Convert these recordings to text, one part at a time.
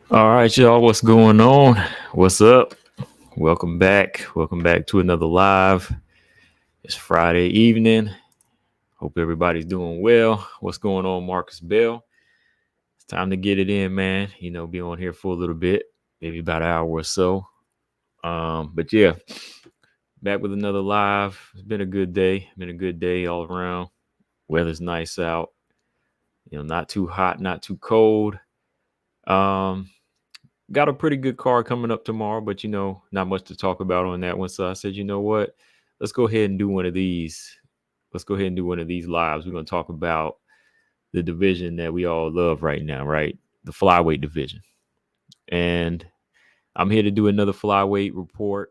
All right, y'all, what's going on? What's up? Welcome back. Welcome back to another live. It's Friday evening. Hope everybody's doing well. What's going on, Marcus Bell? It's time to get it in, man. Be on here for a little bit, maybe about an hour or so. But yeah, back with another live. It's been a good day. Been a good day all around. Weather's nice out. Not too hot, not too cold. Um, got a pretty good card coming up tomorrow, but not much to talk about on that one. So I said, you know what? Let's go ahead and do one of these. Let's go ahead and do one of these lives. We're going to talk about the division that we all love right now, right? The flyweight division. And I'm here to do another flyweight report.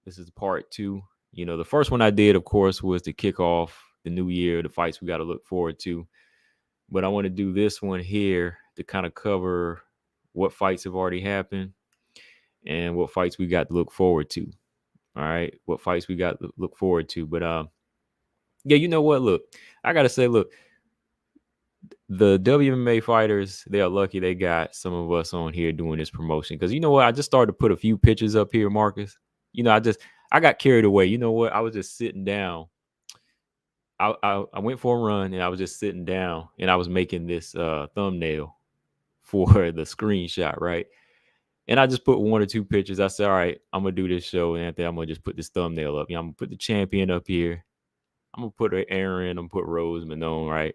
This is part two. The first one I did, of course, was to kick off the new year, the fights we got to look forward to. But I want to do this one here to kind of cover what fights have already happened and what fights we got to look forward to. All right. What fights we got to look forward to. But yeah, you know what? Look, I gotta say, look, the WMMA fighters, they are lucky they got some of us on here doing this promotion. Cause you know what? I just started to put a few pictures up here, Marcus. I got carried away. You know what? I was just sitting down. I went for a run and I was just sitting down and I was making this thumbnail for the screenshot, right? And I just put one or two pictures. I said, all right, I'm going to do this show. And I'm going to just put this thumbnail up. I'm going to put the champion up here. I'm going to put Aaron. I'm going to put Rose, Manon, right?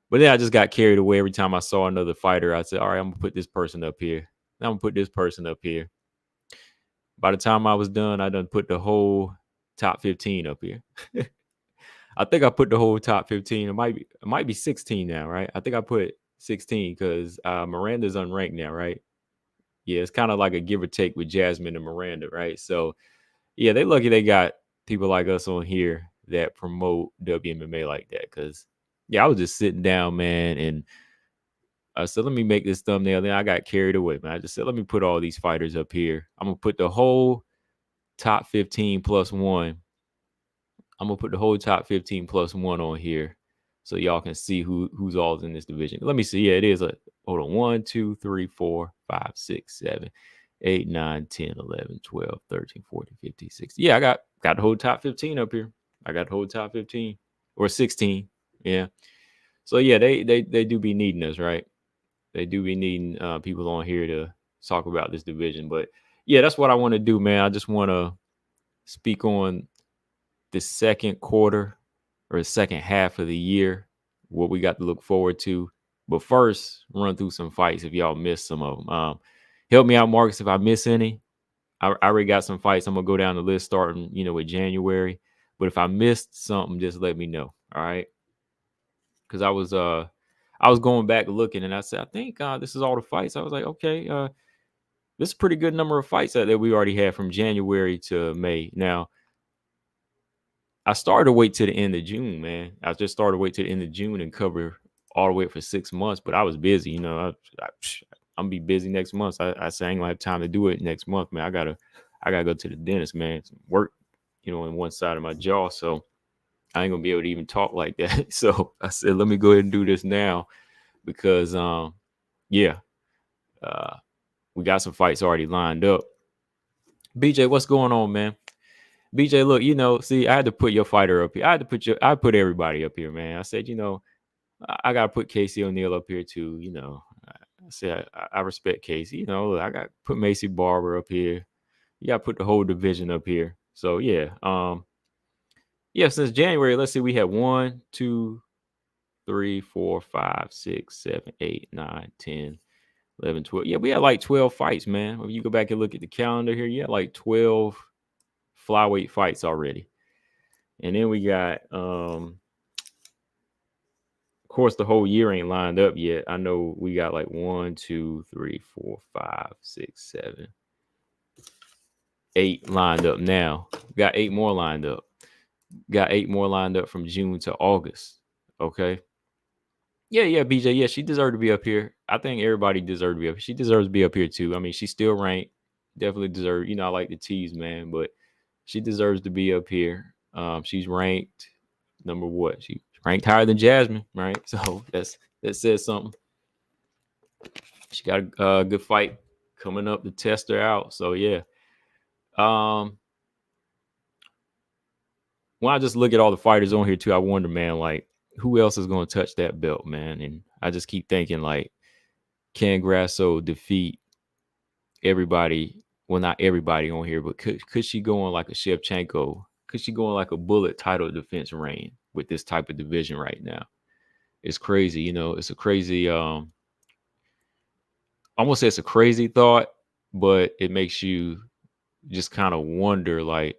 But then I just got carried away. Every time I saw another fighter, I said, all right, I'm going to put this person up here. Now I'm going to put this person up here. By the time I was done, I done put the whole top 15 up here. I think I put the whole top 15. It might be 16 now, right? I think I put 16 because Miranda's unranked now, right? Yeah, it's kind of like a give or take with Jasmine and Miranda, right? So, yeah, they lucky they got people like us on here that promote WMMA like that. Because, yeah, I was just sitting down, man, and I said, let me make this thumbnail. Then I got carried away, man. I just said, let me put all these fighters up here. I'm going to put the whole top 15 plus one. I'm going to put the whole top 15 plus one on here so y'all can see who's all in this division. Let me see. Yeah, it is. Hold on. 1, 2, 3, 4, 5, 6, 7, 8, 9, 10, 11, 12, 13, 14, 15, 16. Yeah, I got the whole top 15 up here. I got the whole top 15 or 16. Yeah. So, yeah, they do be needing us, right? They do be needing people on here to talk about this division. But, yeah, that's what I want to do, man. I just want to speak on the second quarter or the second half of the year, what we got to look forward to. But first, run through some fights if y'all missed some of them. Help me out, Marcus, if I miss any. I already got some fights. I'm going to go down the list starting, with January. But if I missed something, just let me know, all right? Because I was going back looking, and I said, I think this is all the fights. I was like, okay, this is a pretty good number of fights that we already had from January to May. Now, I started to wait to the end of June, man. I just started to wait to the end of June and cover all the way for 6 months, but I was busy. I'm gonna be busy next month. I say I ain't gonna have time to do it next month, man. I gotta go to the dentist, man. Work, in one side of my jaw, so I ain't gonna be able to even talk like that. So I said, let me go ahead and do this now because, yeah, we got some fights already lined up. BJ, what's going on, man? BJ, look, see, I had to put your fighter up here. I put everybody up here, man. I said, I gotta put Casey O'Neill up here too. I said I respect Casey. I got put Macy Barber up here. You gotta put the whole division up here. So yeah, yeah. Since January, let's see, we had 1, 2, 3, 4, 5, 6, 7, 8, 9, 10, 11, 12. Yeah, we had like 12 fights, man. If you go back and look at the calendar here, you had like 12 flyweight fights already. And then we got of course the whole year ain't lined up yet. I know we got like 1, 2, 3, 4, 5, 6, 7, 8 lined up now. Got 8 more lined up. Got 8 more lined up from June to August. Okay. Yeah, BJ. Yeah, she deserved to be up here. I think everybody deserved to be up here. She deserves to be up here too. I mean, she's still ranked. Definitely deserves. I like the tease, man, but she deserves to be up here. She's ranked number what? She's ranked higher than Jasmine, right? So that says something. She got a good fight coming up to test her out. So yeah. When I just look at all the fighters on here too, I wonder, man, like who else is going to touch that belt, man? And I just keep thinking, like, can Grasso defeat everybody? Well, not everybody on here, but could she go on like a Shevchenko? Could she go on like a bullet title defense reign with this type of division right now? It's crazy, you know. It's a crazy. I won't say it's a crazy thought, but it makes you just kind of wonder, like,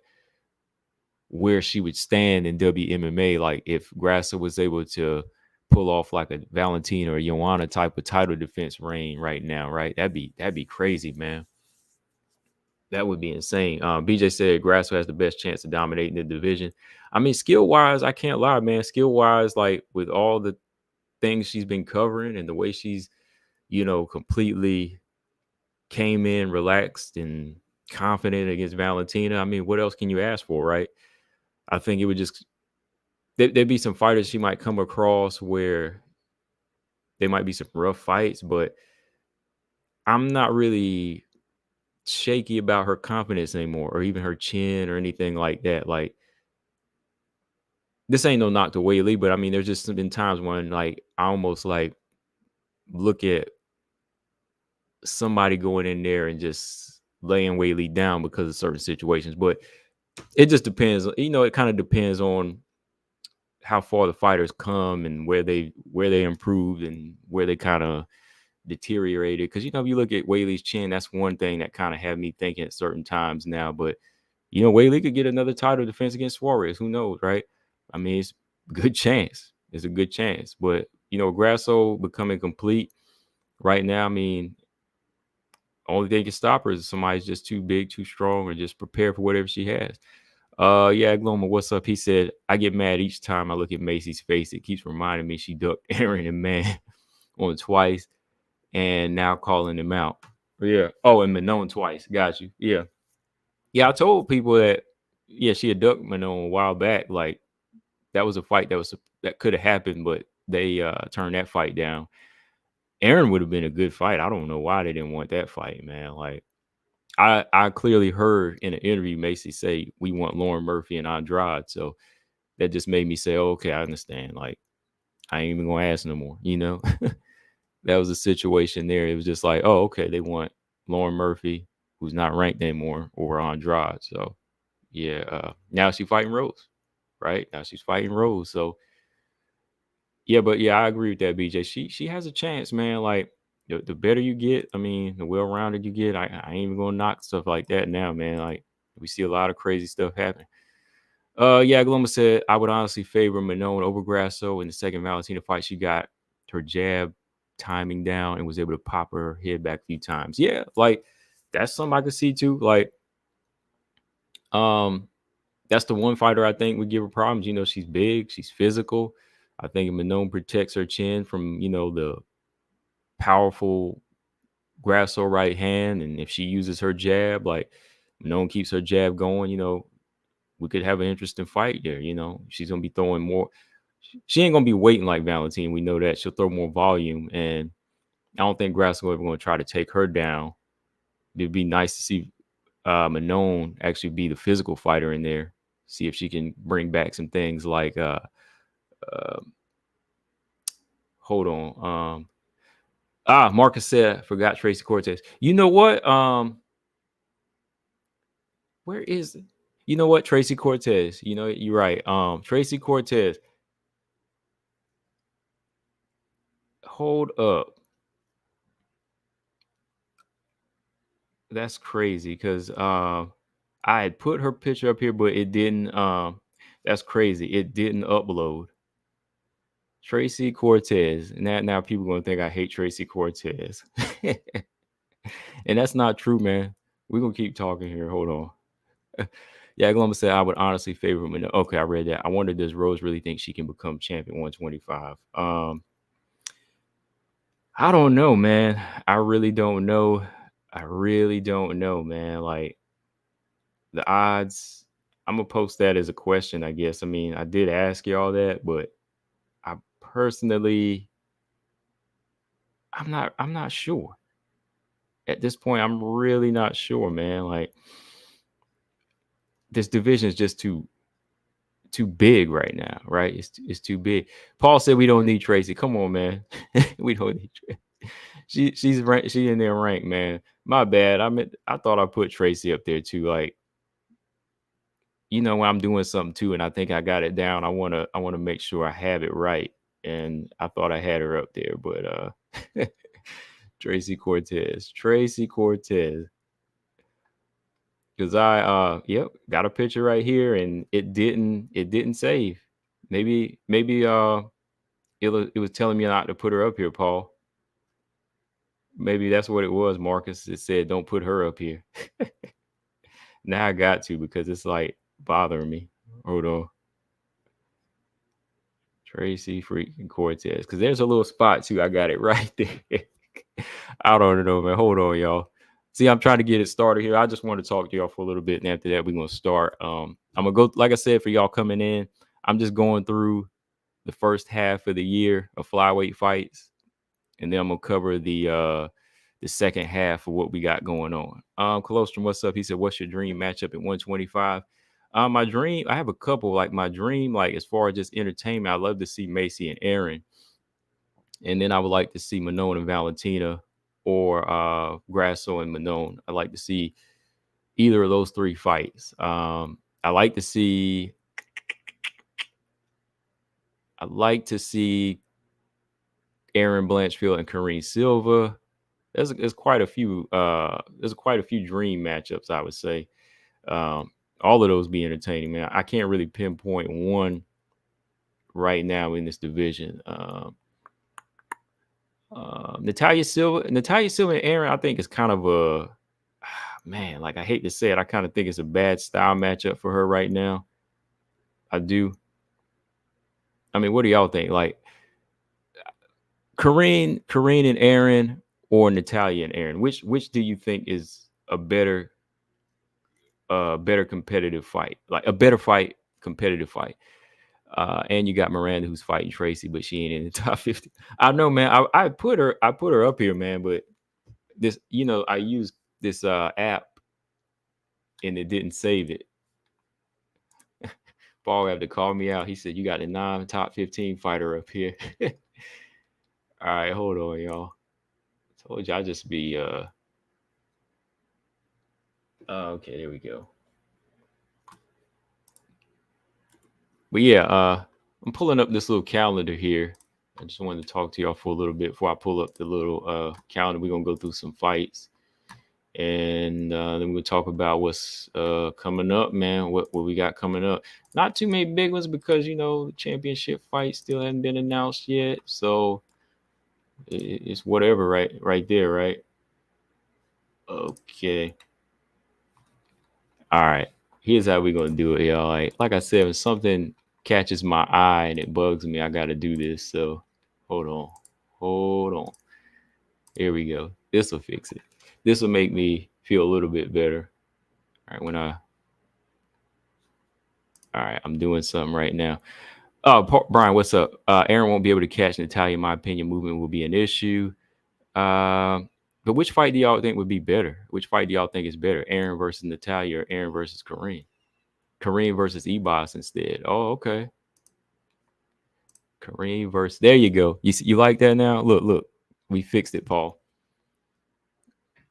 where she would stand in WMMA. Like if Grasso was able to pull off like a Valentina or Joanna type of title defense reign right now, right? That'd be crazy, man. That would be insane. BJ said Grasso has the best chance of dominating the division. I mean, skill wise, I can't lie, man. Skill wise, like with all the things she's been covering and the way she's, you know, completely came in relaxed and confident against Valentina. I mean, what else can you ask for, right? I think it would just there'd be some fighters she might come across where there might be some rough fights, but I'm not really shaky about her confidence anymore, or even her chin or anything like that. Like this ain't no knock to Whaley, but I mean, there's just been times when like I almost like look at somebody going in there and just laying Whaley down because of certain situations. But it just depends. You know, it kind of depends on how far the fighters come and where they improved and where they kind of deteriorated. Because you know, if you look at Whaley's chin, that's one thing that kind of had me thinking at certain times now. But you know, Whaley could get another title defense against Suarez. Who knows, right? I mean, it's a good chance. It's a good chance. But you know, Grasso becoming complete right now. I mean, only thing can stop her is somebody's just too big, too strong, or just prepare for whatever she has. Yeah, Gloma, what's up? He said, I get mad each time I look at Macy's face. It keeps reminding me she ducked Aaron and Man on twice and now calling him out. Yeah. Oh, and Manon twice. Got you. Yeah. Yeah, I told people that, yeah, she had ducked Manon a while back. Like, that was a fight that could have happened, but they turned that fight down. Aaron would have been a good fight. I don't know why they didn't want that fight, man. Like, I clearly heard in an interview Macy say we want Lauren Murphy and Andrade. So that just made me say, oh, okay, I understand. Like, I ain't even gonna ask no more, you know. That was a situation there. It was just like, oh, okay, they want Lauren Murphy, who's not ranked anymore, or Andrade. So yeah, now she's fighting Rose, right? Now she's fighting Rose. So yeah, but yeah, I agree with that, BJ. She has a chance, man. Like the better you get, I mean, the well-rounded you get, I ain't even gonna knock stuff like that now, man. Like we see a lot of crazy stuff happen. Yeah, Gloma said I would honestly favor Manon over Grasso in the second Valentina fight. She got her jab timing down and was able to pop her head back a few times. Yeah, like that's something I could see too. Like, that's the one fighter I think would give her problems. You know, she's big, she's physical. I think Manon protects her chin from, you know, the powerful Grasso right hand. And if she uses her jab, like Manon keeps her jab going, you know, we could have an interesting fight there. You know, she's going to be throwing more. She ain't going to be waiting like Valentine. We know that. She'll throw more volume. And I don't think Grasso ever going to try to take her down. It'd be nice to see Manon actually be the physical fighter in there. See if she can bring back some things like hold on. Marcus said, forgot Tracy Cortez. You know what? Where is it? You know what? Tracy Cortez. You know, you're right. Tracy Cortez. Hold up. That's crazy because I had put her picture up here, but it didn't. That's crazy. It didn't upload. Tracy Cortez. Now people gonna think I hate Tracy Cortez. And that's not true, man. We're gonna keep talking here. Hold on. Yeah, Gloma said I would honestly favor him. Okay, I read that. I wonder, does Rose really think she can become champion 125? I don't know, man. I really don't know. I really don't know, man. Like the odds, I'm gonna post that as a question, I guess. I mean, I did ask y'all that, but I personally I'm not sure. at this point, I'm really not sure, man. Like, this division is just too big right now, right? It's too big. Paul said we don't need Tracy. Come on, man. We don't need Tracy. She's ranked, she in there ranked, man. My bad. I thought I put Tracy up there too. Like, when I'm doing something too, and I think I got it down, I wanna make sure I have it right. And I thought I had her up there, but Tracy Cortez. Because I got a picture right here and it didn't save. Maybe it was telling me not to put her up here, Paul. Maybe that's what it was, Marcus. It said don't put her up here. Now I got to, because it's like bothering me. Hold on. Tracy freaking Cortez. Because there's a little spot too. I got it right there. I don't know, man. Hold on, y'all. See, I'm trying to get it started here. I just want to talk to y'all for a little bit, and after that, we're gonna start. I'm gonna go, like I said, for y'all coming in. I'm just going through the first half of the year of flyweight fights, and then I'm gonna cover the second half of what we got going on. Colostrum, what's up? He said, "What's your dream matchup at 125?" My dream, I have a couple. Like my dream, like as far as just entertainment, I love to see Macy and Aaron, and then I would like to see Manon and Valentina, or Grasso and Manon. I'd like to see either of those three fights. I like to see Aaron Blanchfield and Karine Silva. There's quite a few dream matchups, I would say. All of those be entertaining, man. I can't really pinpoint one right now in this division. Natalia Silva and Aaron, I think is kind of a man. Like, I hate to say it, I kind of think it's a bad style matchup for her right now. I do. I mean, what do y'all think? Like, Karine and Aaron, or Natalia and Aaron? Which do you think is a better competitive fight? Like a better fight, competitive fight. And you got Miranda, who's fighting Tracy, but she ain't in the top 50. I know, man. I put her up here, man. But this, I used this app and it didn't save it. Paul had to call me out. He said, "You got a non-top 15 fighter up here." All right, hold on, y'all. I told you I just be okay, there we go. But yeah, I'm pulling up this little calendar here. I just wanted to talk to y'all for a little bit before I pull up the little calendar. We're gonna go through some fights, and then we'll talk about what's coming up, man. What we got coming up. Not too many big ones, because the championship fight still hasn't been announced yet. So it's whatever, right there, right? Okay. All right. Here's how we're gonna do it, y'all. Like I said, if something catches my eye and it bugs me, I gotta do this. So hold on. Here we go. This will fix it. This will make me feel a little bit better. All right, I'm doing something right now. Brian, what's up? Aaron won't be able to catch Natalia. In my opinion, movement will be an issue. But which fight do y'all think would be better? Which fight do y'all think is better? Aaron versus Natalia, or Aaron versus Karine? Karine versus Ebos instead. Oh, okay. Karine versus. There you go. You like that now? Look. We fixed it, Paul.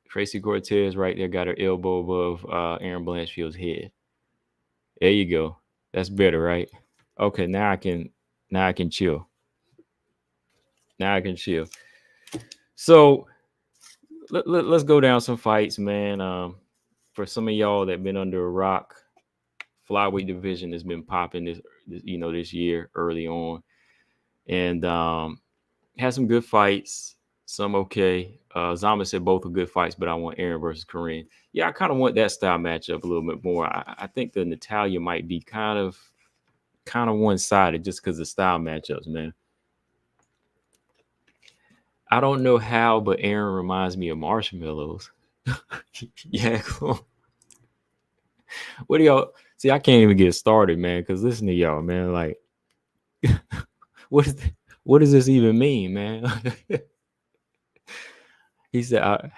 Tracy Cortez right there got her elbow above Aaron Blanchfield's head. There you go. That's better, right? Okay, now I can chill. So let's go down some fights, man. For some of y'all that been under a rock, flyweight division has been popping this year early on, and had some good fights, some okay. Zama said both are good fights, but I want Aaron versus Karine. Yeah, I kind of want that style matchup a little bit more. I think the Natalia might be kind of one-sided just because of style matchups, man. I don't know how, but Aaron reminds me of marshmallows. Yeah, cool. What do y'all see? I can't even get started, man, because listen to y'all, man. Like, what does this even mean, man? He said,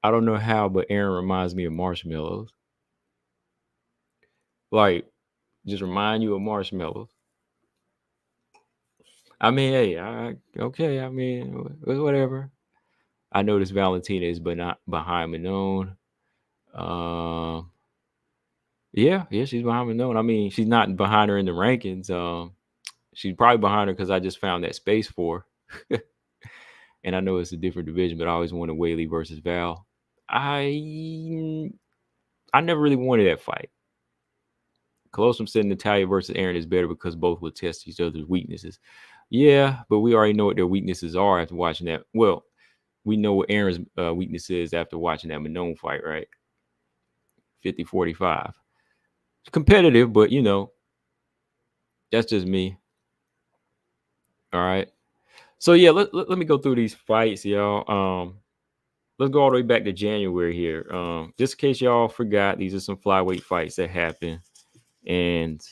I don't know how, but Aaron reminds me of marshmallows. Like, just remind you of marshmallows. I mean, hey, okay. I mean, whatever. I noticed Valentina is but not behind Manon. Yeah, she's behind Manon. I mean, she's not behind her in the rankings. She's probably behind her because I just found that space for her. And I know it's a different division, but I always wanted Whaley versus Val. I never really wanted that fight. Colosseum said Natalia versus Aaron is better because both will test each other's weaknesses. Yeah, but we already know what their weaknesses are after watching that. Well, we know what Aaron's weakness is after watching that Manon fight, right? 50-45. Competitive, but that's just me. All right. So yeah, let me go through these fights, y'all. Let's go all the way back to January here. Just in case y'all forgot, these are some flyweight fights that happened, and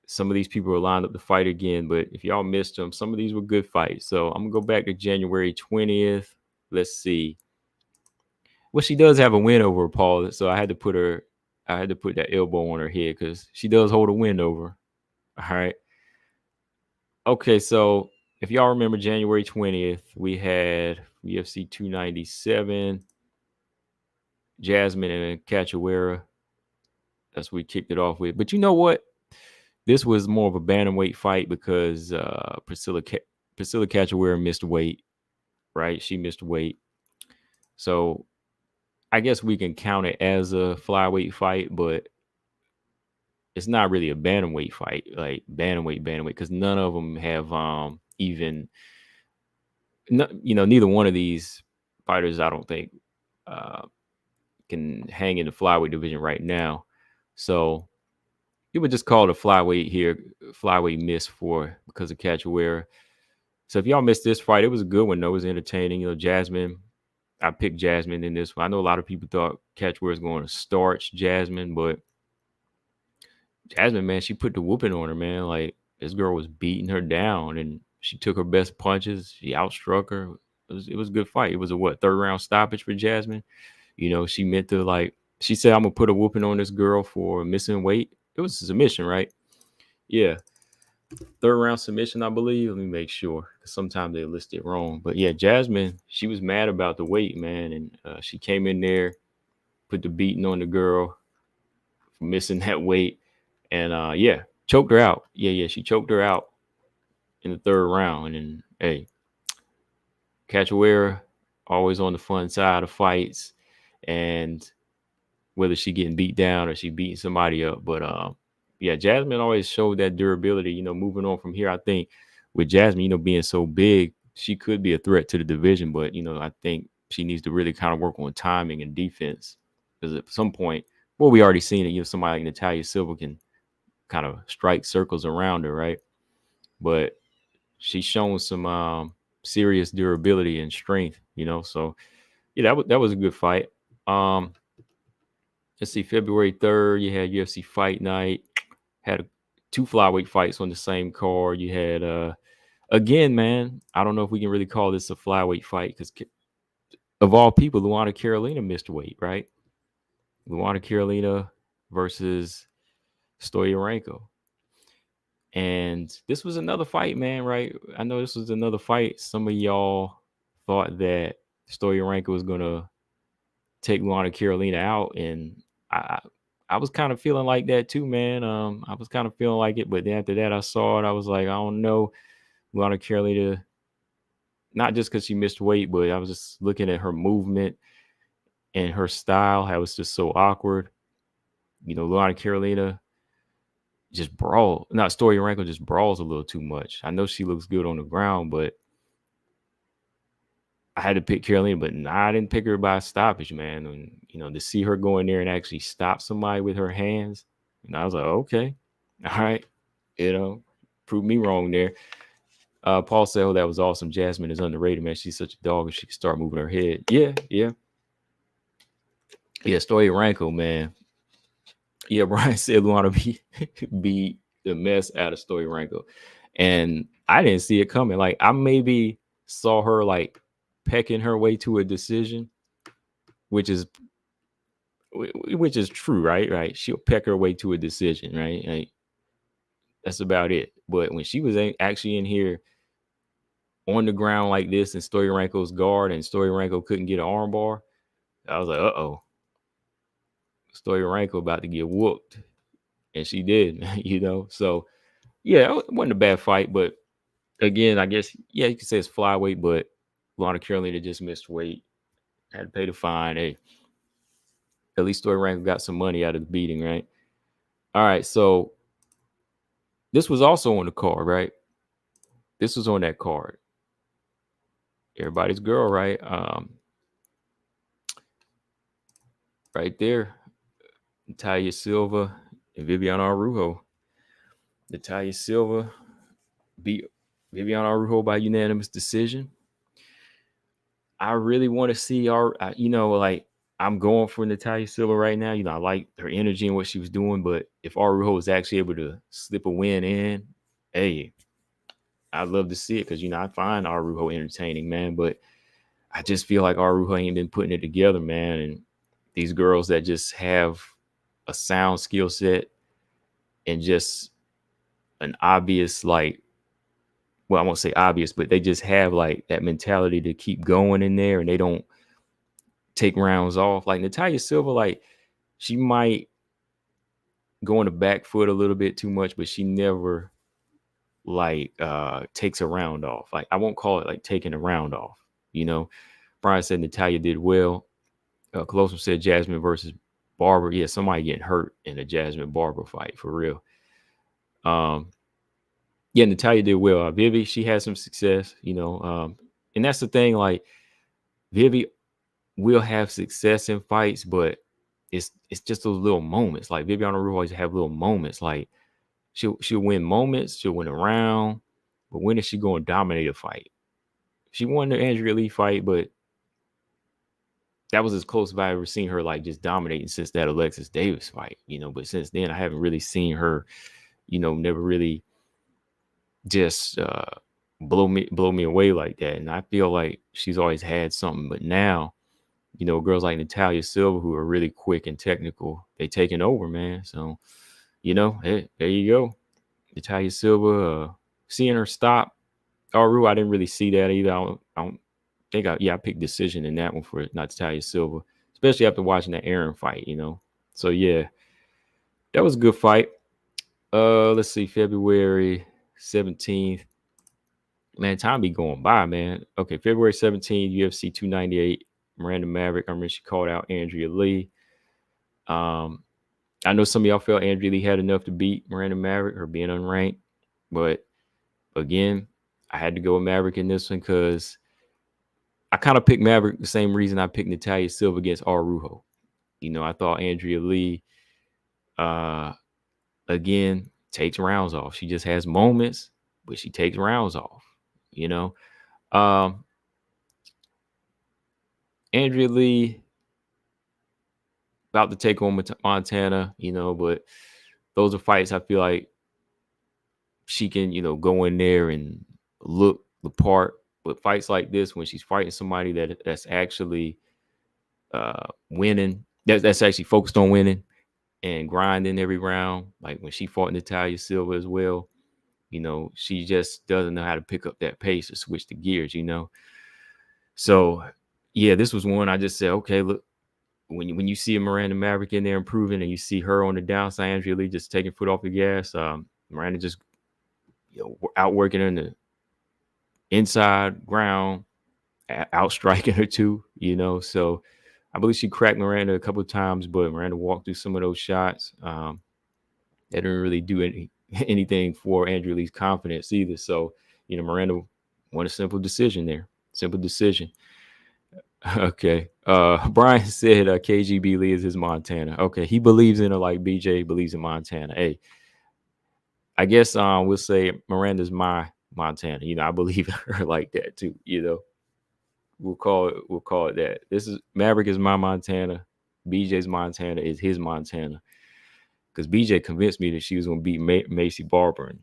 some of these people were lined up to fight again. But if y'all missed them, some of these were good fights. So I'm gonna go back to January 20th. Let's see. Well, she does have a win over Paul, so I had to put that elbow on her head because she does hold a win over. All right. Okay, so if y'all remember January 20th, we had UFC 297, Jasmine and Caceres. That's what we kicked it off with. But you know what? This was more of a bantamweight fight because Priscilla Caceres missed weight, right? She missed weight. So I guess we can count it as a flyweight fight, but it's not really a bantamweight fight, like bantamweight, because none of them have neither one of these fighters, I don't think, can hang in the flyweight division right now. So you would just call it a flyweight here, flyweight miss because of Cachoeira. So if y'all missed this fight, it was a good one. Though. It was entertaining. Jasmine, I picked Jasmine in this one. I know a lot of people thought Cachoeira was going to starch Jasmine, but Jasmine, man, she put the whooping on her, man. Like, this girl was beating her down, and she took her best punches. She outstruck her. It was a good fight. It was a third round stoppage for Jasmine. She meant to, she said, I'm going to put a whooping on this girl for missing weight. It was a submission, right? Yeah. Third round submission, I believe. Let me make sure. Sometimes they list it wrong. But yeah, Jasmine, she was mad about the weight, man. And she came in there, put the beating on the girl for missing that weight. And choked her out. Yeah, she choked her out in the third round. And hey, Cachoeira, always on the fun side of fights. And whether she getting beat down or she beating somebody up. But Jasmine always showed that durability, moving on from here. I think with Jasmine, being so big, she could be a threat to the division. But, I think she needs to really kind of work on timing and defense. Because at some point, we already seen it, somebody like Natalia Silva can kind of strike circles around her, right? But she's shown some serious durability and strength, So, yeah, that was a good fight. Let's see, February 3rd, you had UFC Fight Night. Had 2 flyweight fights on the same card. You had, again, man, I don't know if we can really call this a flyweight fight because of all people, Luana Carolina missed weight, right? Luana Carolina versus Stoya. And this was another fight, man, right? I know this was another fight. Some of y'all thought that Stoya was going to take Luana Carolina out, and I was kind of feeling like that too, man. I was kind of feeling like it, but then after that, I saw it. I was like, I don't know, Luana Carolina, not just because she missed weight, but I was just looking at her movement and her style, how it's just so awkward. Luana Carolina just Stoya just brawls a little too much. I know she looks good on the ground, but I had to pick Carolina, but I didn't pick her by stoppage, man. And, to see her go in there and actually stop somebody with her hands, and I was like, okay, all right, prove me wrong there. Paul said, oh, that was awesome. Jasmine is underrated, man. She's such a dog and she can start moving her head. Yeah. Stoya, man. Yeah, Brian said Luana beat the mess out of Stoya. And I didn't see it coming. Like, I maybe saw her, pecking her way to a decision, which is true, right? Right. She'll peck her way to a decision, right? Like, that's about it. But when she was actually in here on the ground like this and Stoyarenko's guard and Stoyarenko couldn't get an armbar, I was like, uh-oh. Stoyarenko about to get whooped. And she did, So, yeah, it wasn't a bad fight. But, again, I guess, yeah, you could say it's flyweight, but Lana Carolina just missed weight. Had to pay the fine. Hey, at least Stoyarenko got some money out of the beating, right? All right, so this was also on the card, right? This was on that card. Everybody's girl, right? Right there. Natalia Silva and Viviana Araujo. Natalia Silva beat Viviana Araujo by unanimous decision. I really want to see I'm going for Natalia Silva right now. I like her energy and what she was doing, but if Araujo was actually able to slip a win in, hey, I'd love to see it because, I find Araujo entertaining, man, but I just feel like Araujo ain't been putting it together, man, and these girls that just have a sound skill set and just an obvious, I won't say obvious, but they just have that mentality to keep going in there and they don't take rounds off. Like Natalia Silva, she might go on the back foot a little bit too much, but she never takes a round off. I won't call it taking a round off. Brian said Natalia did well. Colossus said Jasmine versus Barber. Yeah, somebody getting hurt in a Jasmine Barber fight for real. Yeah, Natalia did well. Vivi, she had some success, and that's the thing. Vivi will have success in fights, but it's just those little moments. Viviana Araujo always have little moments. She'll win moments, she'll win a round, but when is she going to dominate a fight? She won the Andrea Lee fight, but that was as close as I ever seen her just dominating since that Alexis Davis fight, But since then, I haven't really seen her, never really just blow me away like that. And I feel like she's always had something, but now, girls like Natalia Silva who are really quick and technical, they taking over, man. So, hey, there you go, Natalia Silva. Seeing her stop Aru, I didn't really see that either. I don't think I picked decision in that one for Natalia Silva, especially after watching that Aaron fight, So yeah, that was a good fight. Let's see, February 17th. Man, time be going by, man. Okay, February 17th, UFC 298, Miranda Maverick. I remember she called out Andrea Lee. I know some of y'all felt Andrea Lee had enough to beat Miranda Maverick, her being unranked. But again, I had to go with Maverick in this one because I kind of picked Maverick the same reason I picked Natalia Silva against Araujo. I thought Andrea Lee, again, takes rounds off. She just has moments, but she takes rounds off. Andrea Lee about to take on Montana, but those are fights I feel like she can, go in there and look the part. But fights like this, when she's fighting somebody that's actually winning, that's actually focused on winning and grinding every round, like when she fought Natalia Silva as well, she just doesn't know how to pick up that pace or switch the gears, So, yeah, this was one I just said, okay, look, when you see a Miranda Maverick in there improving and you see her on the downside, Andrea Lee just taking foot off the gas, Miranda just outworking her in the inside ground, outstriking her too, So I believe she cracked Miranda a couple of times, but Miranda walked through some of those shots. They didn't really do anything for Andrea Lee's confidence either. So, Miranda won a simple decision there. Simple decision. Okay. Brian said KGB Lee is his Montana. Okay. He believes in her like BJ believes in Montana. Hey, I guess we'll say Miranda's my Montana. I believe in her like that too. We'll call it that. This is Maverick is my Montana. BJ's Montana is his Montana. Because BJ convinced me that she was going to beat Macy Barber. And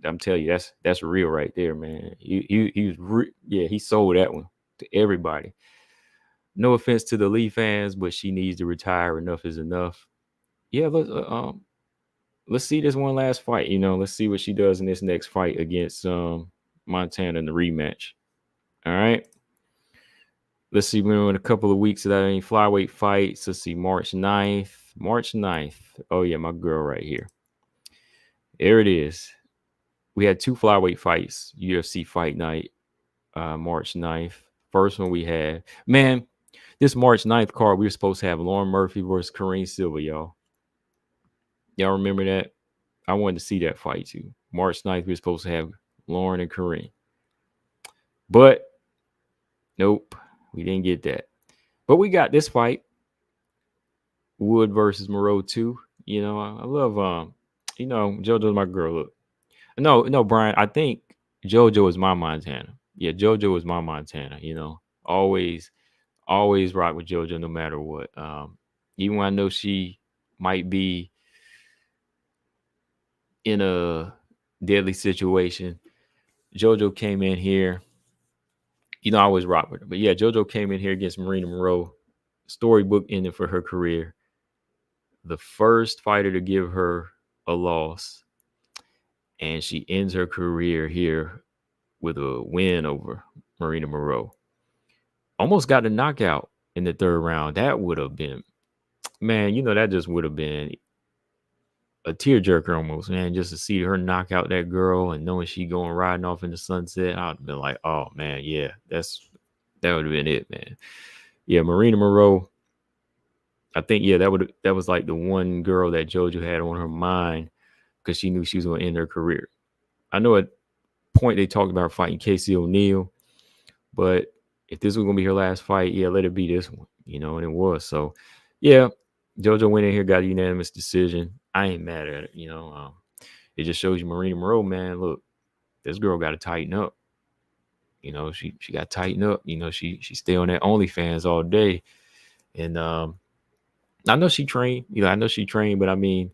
I'm telling you, that's real right there, man. He sold that one to everybody. No offense to the Lee fans, but she needs to retire. Enough is enough. Yeah, let's see this one last fight. Let's see what she does in this next fight against Montana in the rematch. All right. Let's see. We're in a couple of weeks without any flyweight fights. Let's see. March 9th. March 9th. Oh, yeah, my girl right here. There it is. We had 2 flyweight fights. UFC Fight Night, March 9th. First one we had. Man, this March 9th card, we were supposed to have Lauren Murphy versus Karine Silva, y'all. Y'all remember that? I wanted to see that fight too. March 9th, we were supposed to have Lauren and Karine. But nope, we didn't get that. But we got this fight. Wood versus Maro 2. I love JoJo's my girl. Look. No, Brian, I think JoJo is my Montana. Yeah, JoJo is my Montana, Always rock with JoJo no matter what. Even when I know she might be in a deadly situation, JoJo came in here. I always rock with her. But yeah, JoJo came in here against Marina Moreau. Storybook ending for her career. The first fighter to give her a loss. And she ends her career here with a win over Marina Moreau. Almost got a knockout in the 3rd round. That would have been, man, that just would have been a tearjerker almost, man, just to see her knock out that girl and knowing she going riding off in the sunset. I'd have been like, oh, man, yeah, that would have been it, man. Yeah, Marina Moreau, I think, yeah, that was like the one girl that JoJo had on her mind because she knew she was going to end her career. I know at point they talked about her fighting Casey O'Neill, but if this was going to be her last fight, yeah, let it be this one, and it was. So, yeah, JoJo went in here, got a unanimous decision. I ain't mad at it, It just shows you Marina Moreau, man. Look, this girl got to tighten up. She got to tighten up. She stay on that OnlyFans all day. And I know she trained. But I mean,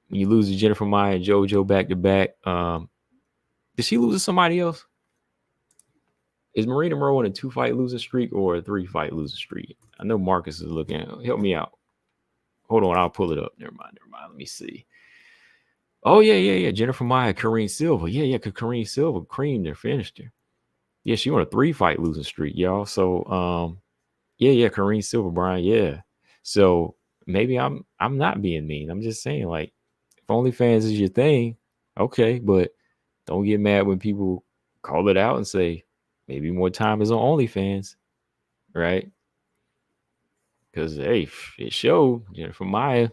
when you lose to Jennifer Maia and JoJo back to back, did she lose to somebody else? Is Marina Moreau on a 2-fight losing streak or a 3-fight losing streak? I know Marcus is looking. Help me out. Hold on, I'll pull it up. Never mind. Let me see. Oh, yeah. Jennifer Maia, Karine Silva. Yeah, because Karine Silva creamed her, finished her. Yeah, she on a 3-fight losing streak, y'all. So, yeah, Karine Silva, Brian, yeah. So maybe I'm not being mean. I'm just saying, like, if OnlyFans is your thing, okay, but don't get mad when people call it out and say maybe more time is on OnlyFans, right? Because, hey, it showed Jennifer Maia,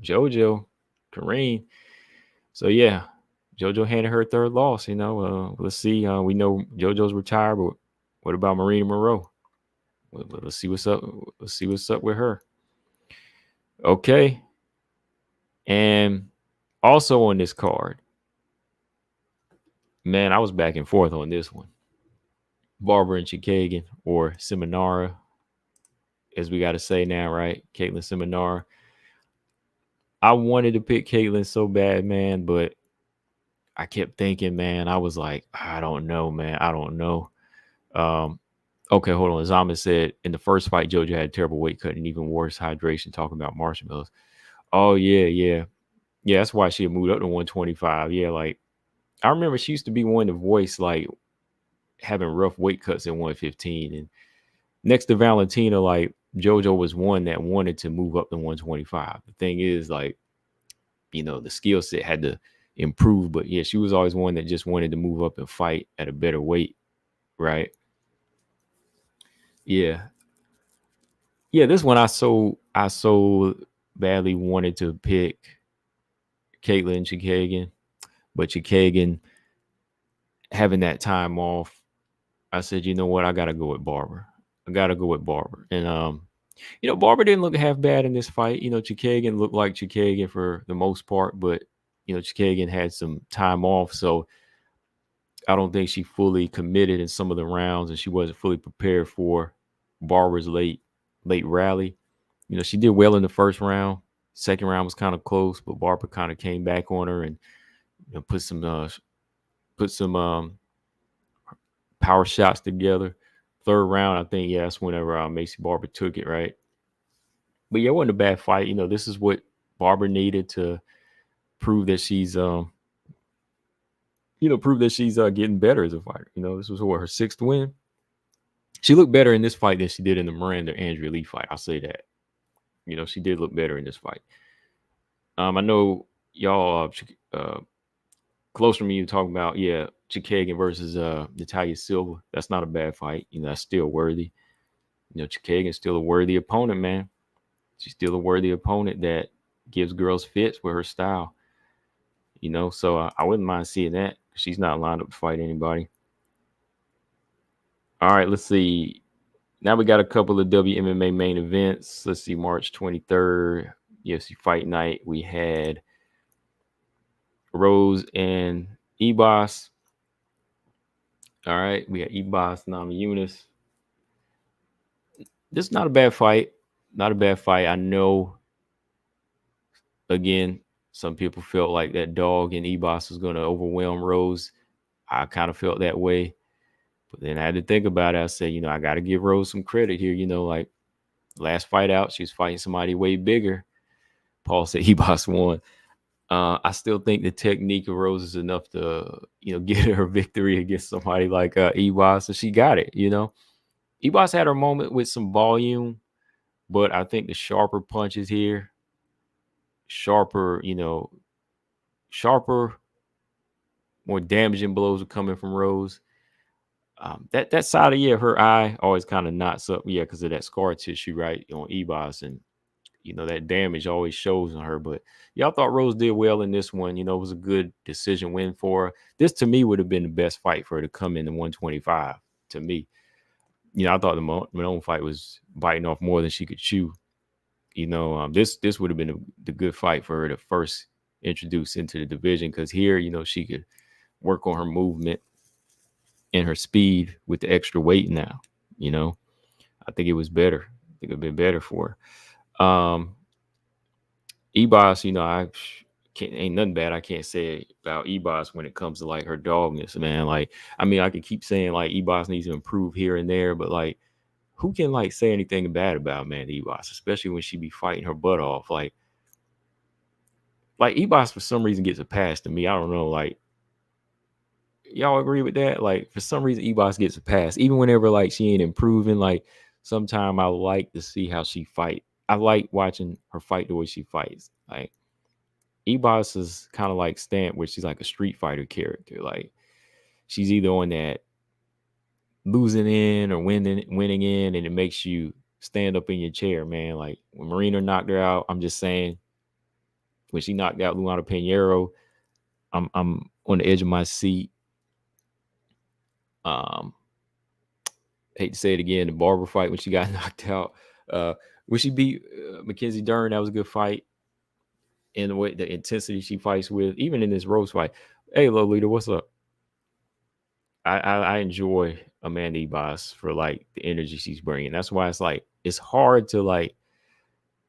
JoJo, Karine. So, yeah, JoJo handed her 3rd loss, Let's see. We know JoJo's retired, but what about Marina Moreau? Let's see what's up. Let's see what's up with her. Okay. And also on this card, man, I was back and forth on this one. Barber and Chagan, or Seminara, as we got to say now, right? Caitlin Seminara. I wanted to pick Caitlin so bad, man, but I kept thinking, man, I was like, I don't know, man. I don't know. Okay, hold on. Zaman said in the first fight, JoJo had terrible weight cut and even worse hydration, talking about marshmallows. Oh, yeah. Yeah, that's why she had moved up to 125. Yeah, like, I remember she used to be one to voice, like, having rough weight cuts at 115. And next to Valentina, like, JoJo was one that wanted to move up to 125. The thing is, like, the skill set had to improve. But, yeah, she was always one that just wanted to move up and fight at a better weight, right? Yeah. Yeah, this one I so badly wanted to pick Caitlin Chagan, but Chagan having that time off, I said, you know what, I gotta go with Barber. And Barber didn't look half bad in this fight. Chagan looked like Chagan for the most part, but Chagan had some time off, so I don't think she fully committed in some of the rounds, and she wasn't fully prepared for Barber's late rally. She did well in the first round. Second round was kind of close, but Barber kind of came back on her and put some power shots together. third round, I think, yeah, that's whenever Macy Barber took it, right? But yeah, it wasn't a bad fight. This is what Barber needed to prove that she's getting better as a fighter. This was her sixth win. She looked better in this fight than she did in the Miranda Andrea Lee fight. I'll say that. She did look better in this fight. I know y'all close to me, you talking about, yeah, Chagan versus Natalia Silva. That's not a bad fight. That's still worthy. Chagan's still a worthy opponent, man. She's still a worthy opponent that gives girls fits with her style. So I wouldn't mind seeing that. She's not lined up to fight anybody. All right, let's see. Now we got a couple of WMMA main events. Let's see, March 23rd, UFC Fight Night. We had Rose and Ebos. All right, we had Ebos, Namajunas. This is not a bad fight. Not a bad fight. I know, again, some people felt like that dog in Ebos was going to overwhelm Rose. I kind of felt that way. But then I had to think about it. I said, I got to give Rose some credit here. Like last fight out, she was fighting somebody way bigger. Paul said Ebos won. I still think the technique of Rose is enough to, get her victory against somebody like Ebos. So she got it, Ebos had her moment with some volume, but I think the sharper punches here, sharper, more damaging blows are coming from Rose. That side of her eye always kind of knots up, because of that scar tissue, right, on Ebos, and that damage always shows on her. But I thought Rose did well in this one. It was a good decision win for her. This to me would have been the best fight for her to come in the 125. To me, I thought the Manon fight was biting off more than she could chew. This would have been the good fight for her to first introduce into the division, because here, she could work on her movement and her speed with the extra weight now. I think it was better. I think it would have been better for her. Ebos, I ain't nothing bad I can't say about Ebos when it comes to like her dogness, man. Like, I mean, I could keep saying like Ebos needs to improve here and there, but like, who can like say anything bad about Amanda Ebos, especially when she be fighting her butt off? Like Ebos for some reason gets a pass to me. I don't know. Like, y'all agree with that? Like, for some reason, Ebos gets a pass, even whenever like she ain't improving. Like, sometimes I like to see how she fight. I like watching her fight the way she fights. Like, Ebos is kind of like Stamp, where she's like a Street Fighter character. Like, she's either on that losing in or winning in, and it makes you stand up in your chair, man. Like when Marina knocked her out, I'm just saying, when she knocked out Luana Pinheiro, I'm on the edge of my seat. Hate to say it again, the Barber fight when she got knocked out. When she beat Mackenzie Dern, that was a good fight. And the way, the intensity she fights with, even in this Rose fight. Hey, Lolita, what's up? I enjoy Amanda Ebos for like the energy she's bringing. That's why it's like it's hard to like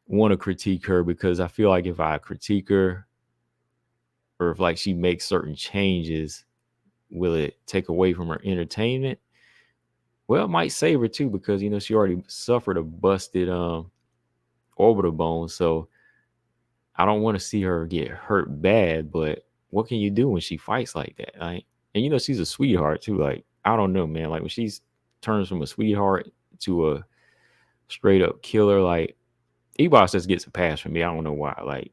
want to critique her, because I feel like if I critique her, or if like she makes certain changes, will it take away from her entertainment? Well, it might save her too, because she already suffered a busted orbital bone, so I don't want to see her get hurt bad. But what can you do when she fights like that? Like, and she's a sweetheart too. Like, I don't know, man. Like when she turns from a sweetheart to a straight up killer, like Ebos just gets a pass from me. I don't know why. Like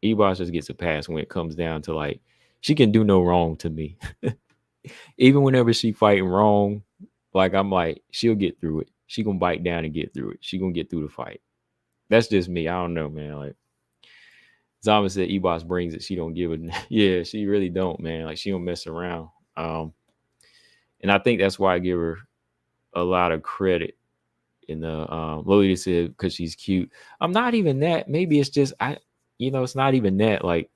Ebos just gets a pass when it comes down to like she can do no wrong to me. Even whenever she fighting wrong, like I'm like, she'll get through it. She gonna bite down and get through it. She gonna get through the fight. That's just me. I don't know, man. Like Zama said, Ebos brings it. She don't give it. Yeah, she really don't, man. Like she don't mess around. And I think that's why I give her a lot of credit. In the Lolita said because she's cute. I'm not even that. Maybe it's just it's not even that. Like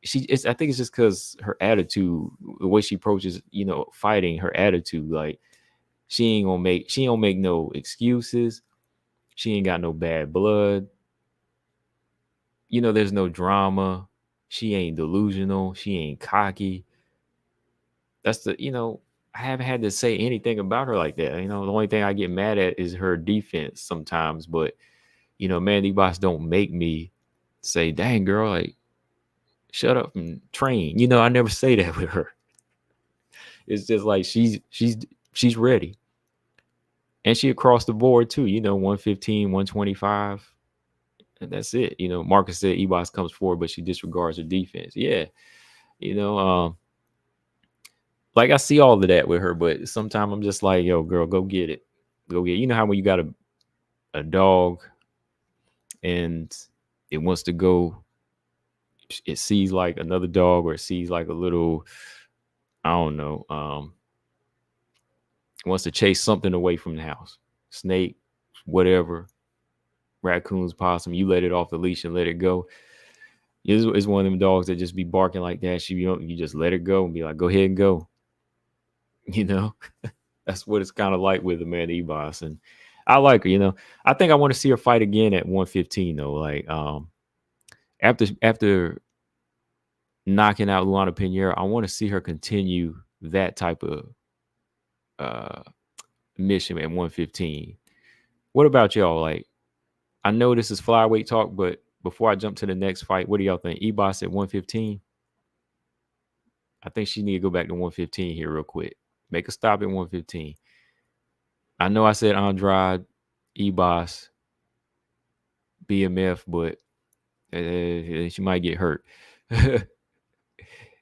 I think it's just because her attitude, the way she approaches, fighting, her attitude. Like she don't make no excuses. She ain't got no bad blood. There's no drama. She ain't delusional. She ain't cocky. That's I haven't had to say anything about her like that. The only thing I get mad at is her defense sometimes. But man, Ebos don't make me say, "Dang girl, like shut up and train." I never say that with her. It's just like she's ready, and she across the board too. 115, 125. And that's it. Marcus said Ebos comes forward, but she disregards her defense. Yeah. Like I see all of that with her, but sometimes I'm just like, yo, girl, go get it. Go get it. You know how when you got a dog and it wants to go, it sees like another dog or it sees like a little, I don't know, wants to chase something away from the house. Snake, whatever, raccoons, possum, you let it off the leash and let it go. It's one of them dogs that just be barking like that. You just let it go and be like, go ahead and go. That's what it's kind of like with Amanda Ebos. And I like her, I think I want to see her fight again at 115 though. Like after knocking out Luana Pinheiro, I want to see her continue that type of mission at 115. What about y'all? Like, I know this is flyweight talk, but before I jump to the next fight, what do y'all think? Ebos at 115? I think she need to go back to 115 here real quick. Make a stop at 115. I know I said Andrade, Ebos, BMF, but she might get hurt.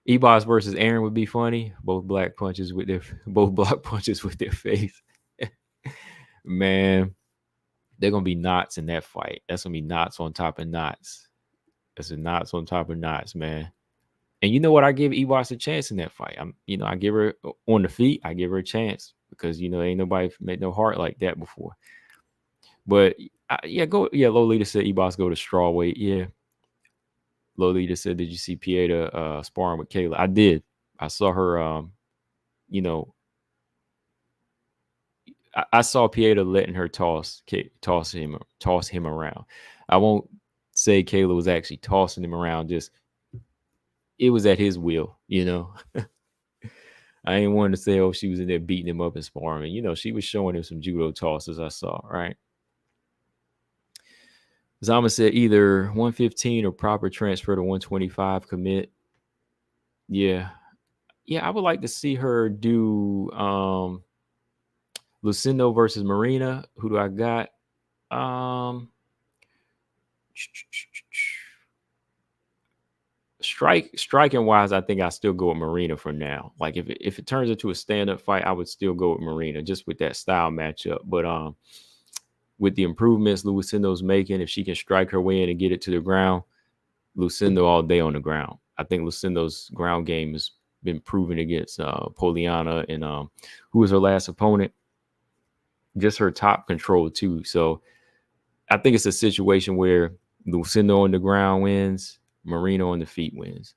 Ebos versus Aaron would be funny. Both block punches with their face. Man, they're gonna be knots in that fight. That's gonna be knots on top of knots. That's a knots on top of knots, man. And you know what? I give Ebos a chance in that fight. I give her on the feet. I give her a chance because ain't nobody made no heart like that before. But Lolita said Ebos go to strawweight. Yeah, Lolita said, "Did you see Pieta sparring with Kayla?" I did. I saw her. I saw Pieta letting her toss him around. I won't say Kayla was actually tossing him around. Just it was at his will, I ain't wanting to say, oh, she was in there beating him up and sparring. She was showing him some judo tosses I saw, right? Zama said either 115 or proper transfer to 125 commit. Yeah. Yeah, I would like to see her do Lucindo versus Marina. Who do I got? Striking wise, I think I still go with Marina for now. Like if it turns into a stand-up fight, I would still go with Marina just with that style matchup. But with the improvements Lucindo's making, if she can strike her way in and get it to the ground, Lucindo all day on the ground. I think Lucindo's ground game has been proven against Poliana and who was her last opponent. Just her top control too. So I think it's a situation where Lucindo on the ground wins, Marina on the feet wins.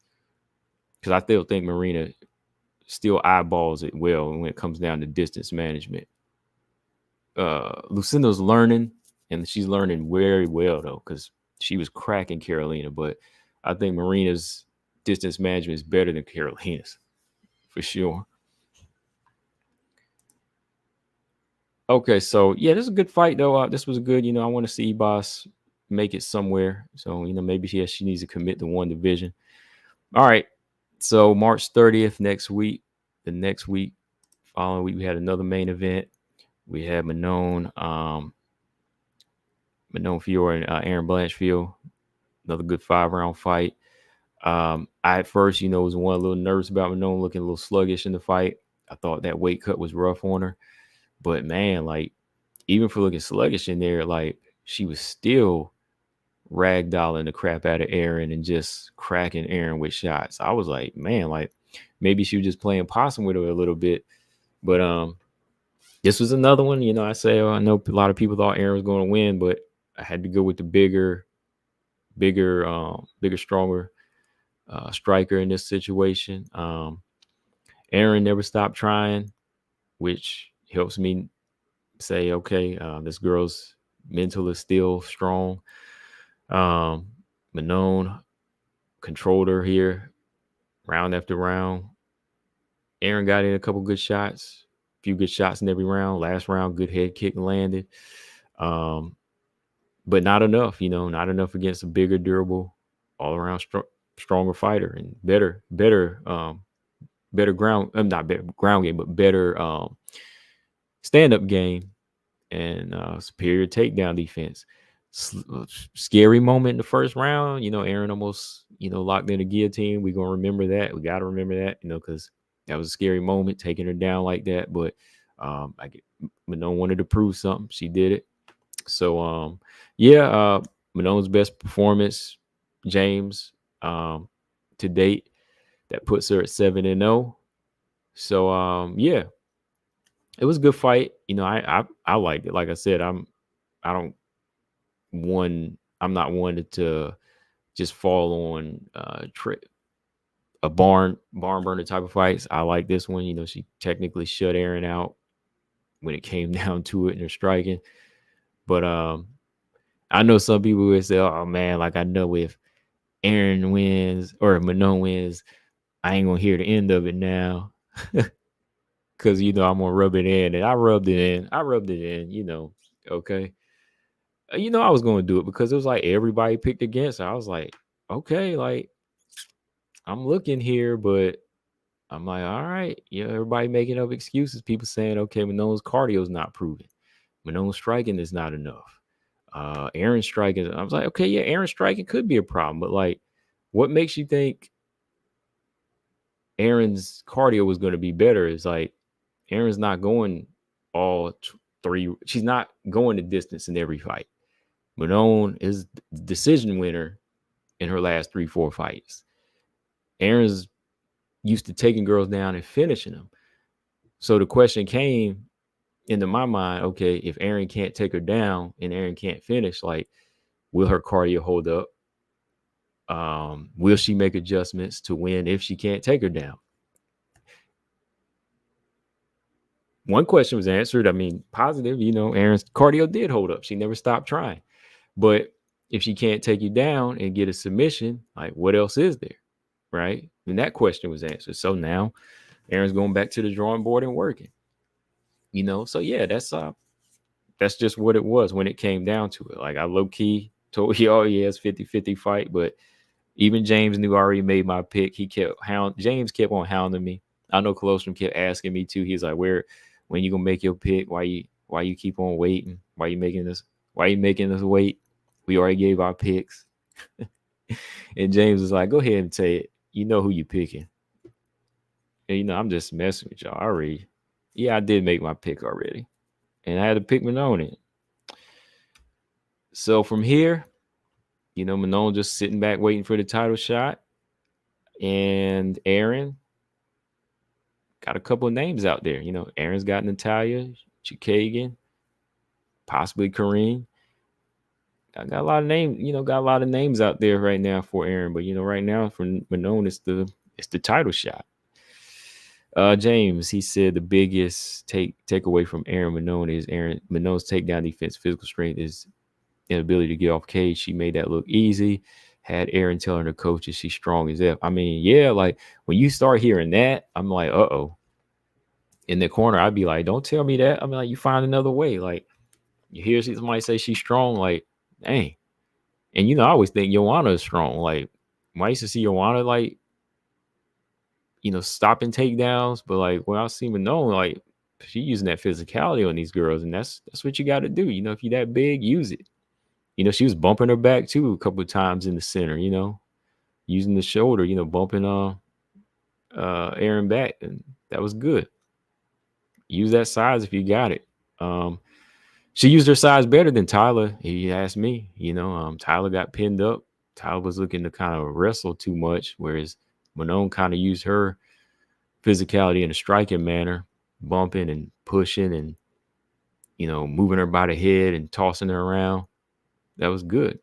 Because I still think Marina still eyeballs it well when it comes down to distance management. Lucindo's learning, and she's learning very well, though, because she was cracking Carolina. But I think Marina's distance management is better than Carolina's, for sure. Okay, so yeah, this is a good fight, though. This was good. I want to see Ebos make it somewhere. So, maybe she needs to commit to one division. All right. So March 30th next week. The next week, following week, we had another main event. We had Manon Fiorot and Aaron Blanchfield. Another good 5-round fight. I at first, was one a little nervous about Manon looking a little sluggish in the fight. I thought that weight cut was rough on her. But man, like even for looking sluggish in there, like she was still ragdolling the crap out of Aaron and just cracking Aaron with shots. I was like, man, like maybe she was just playing possum with her a little bit. But this was another one. I know a lot of people thought Aaron was going to win, but I had to go with the bigger, stronger striker in this situation. Aaron never stopped trying, which helps me say, okay, this girl's mental is still strong. Manon controlled her here round after round. Aaron got in a couple good shots, a few good shots in every round. Last round, good head kick landed. But not enough, not enough against a bigger, durable, all around stronger fighter and better ground, not better ground game, but better stand-up game and superior takedown defense. Scary moment in the first round, Aaron almost, locked in a guillotine. We're going to remember that. We got to remember that, because that was a scary moment, taking her down like that. But Manon wanted to prove something. She did it. So, Manon's best performance, James, to date, that puts her at 7-0. So, it was a good fight. I liked it. Like I said, I'm not one to just fall on a barn burner type of fights. I like this one. She technically shut Aaron out when it came down to it in her striking. But I know some people would say, "Oh man, like I know if Aaron wins or Manon wins, I ain't gonna hear the end of it now." Cause I'm gonna rub it in, and I rubbed it in. Okay. I was gonna do it because it was like everybody picked against her. I was like, okay, like I'm looking here, but I'm like, all right, everybody making up excuses. People saying, okay, Manon's cardio is not proven. Manon's striking is not enough. Aaron striking. I was like, okay, yeah, Aaron striking could be a problem, but like, what makes you think Aaron's cardio was going to be better? Is like Aaron's not going all three. She's not going the distance in every fight. Manon is the decision winner in her last 3-4 fights. Aaron's used to taking girls down and finishing them. So the question came into my mind, okay, if Aaron can't take her down and Aaron can't finish, like, will her cardio hold up? Will she make adjustments to win if she can't take her down? One question was answered. I mean, positive, Aaron's cardio did hold up. She never stopped trying. But if she can't take you down and get a submission, like, what else is there? Right? And that question was answered. So now Aaron's going back to the drawing board and working. So yeah, that's just what it was when it came down to it. Like, I low-key told you, oh yeah, it's 50-50 fight, but even James knew I already made my pick. James kept on hounding me. I know Colostrum kept asking me too. He's like, when you gonna make your pick? Why you keep on waiting? Why you making us wait? We already gave our picks. And James was like, go ahead and say it. You know who you picking. And I'm just messing with y'all already. Yeah, I did make my pick already. And I had to pick Manon in. So from here, Manon just sitting back waiting for the title shot. And Aaron got a couple of names out there. Aaron's got Natalia, Chagan, possibly Karine. I got a lot of names, got a lot of names out there right now for Aaron. But right now for Manon, it's the title shot. James, he said the biggest takeaway from Aaron Manon is Manon's takedown defense, physical strength, is inability to get off cage. She made that look easy. Had Aaron telling her coaches she's strong as F. I mean, yeah, like when you start hearing that, I'm like, uh-oh. In the corner, I'd be like, don't tell me that. I mean, like, you find another way. Like, you hear somebody say she's strong, like, dang. And I always think Joanna is strong. Like, I used to see Joanna, like, stopping takedowns, but like when I see Manon, like, she using that physicality on these girls, and that's what you got to do. If you're that big, use it. She was bumping her back too a couple of times in the center, using the shoulder, bumping Aaron back, and that was good. Use that size if you got it. She used her size better than Tyler. He asked me, Tyler got pinned up. Tyler was looking to kind of wrestle too much, whereas Manon kind of used her physicality in a striking manner, bumping and pushing and, moving her by the head and tossing her around. That was good.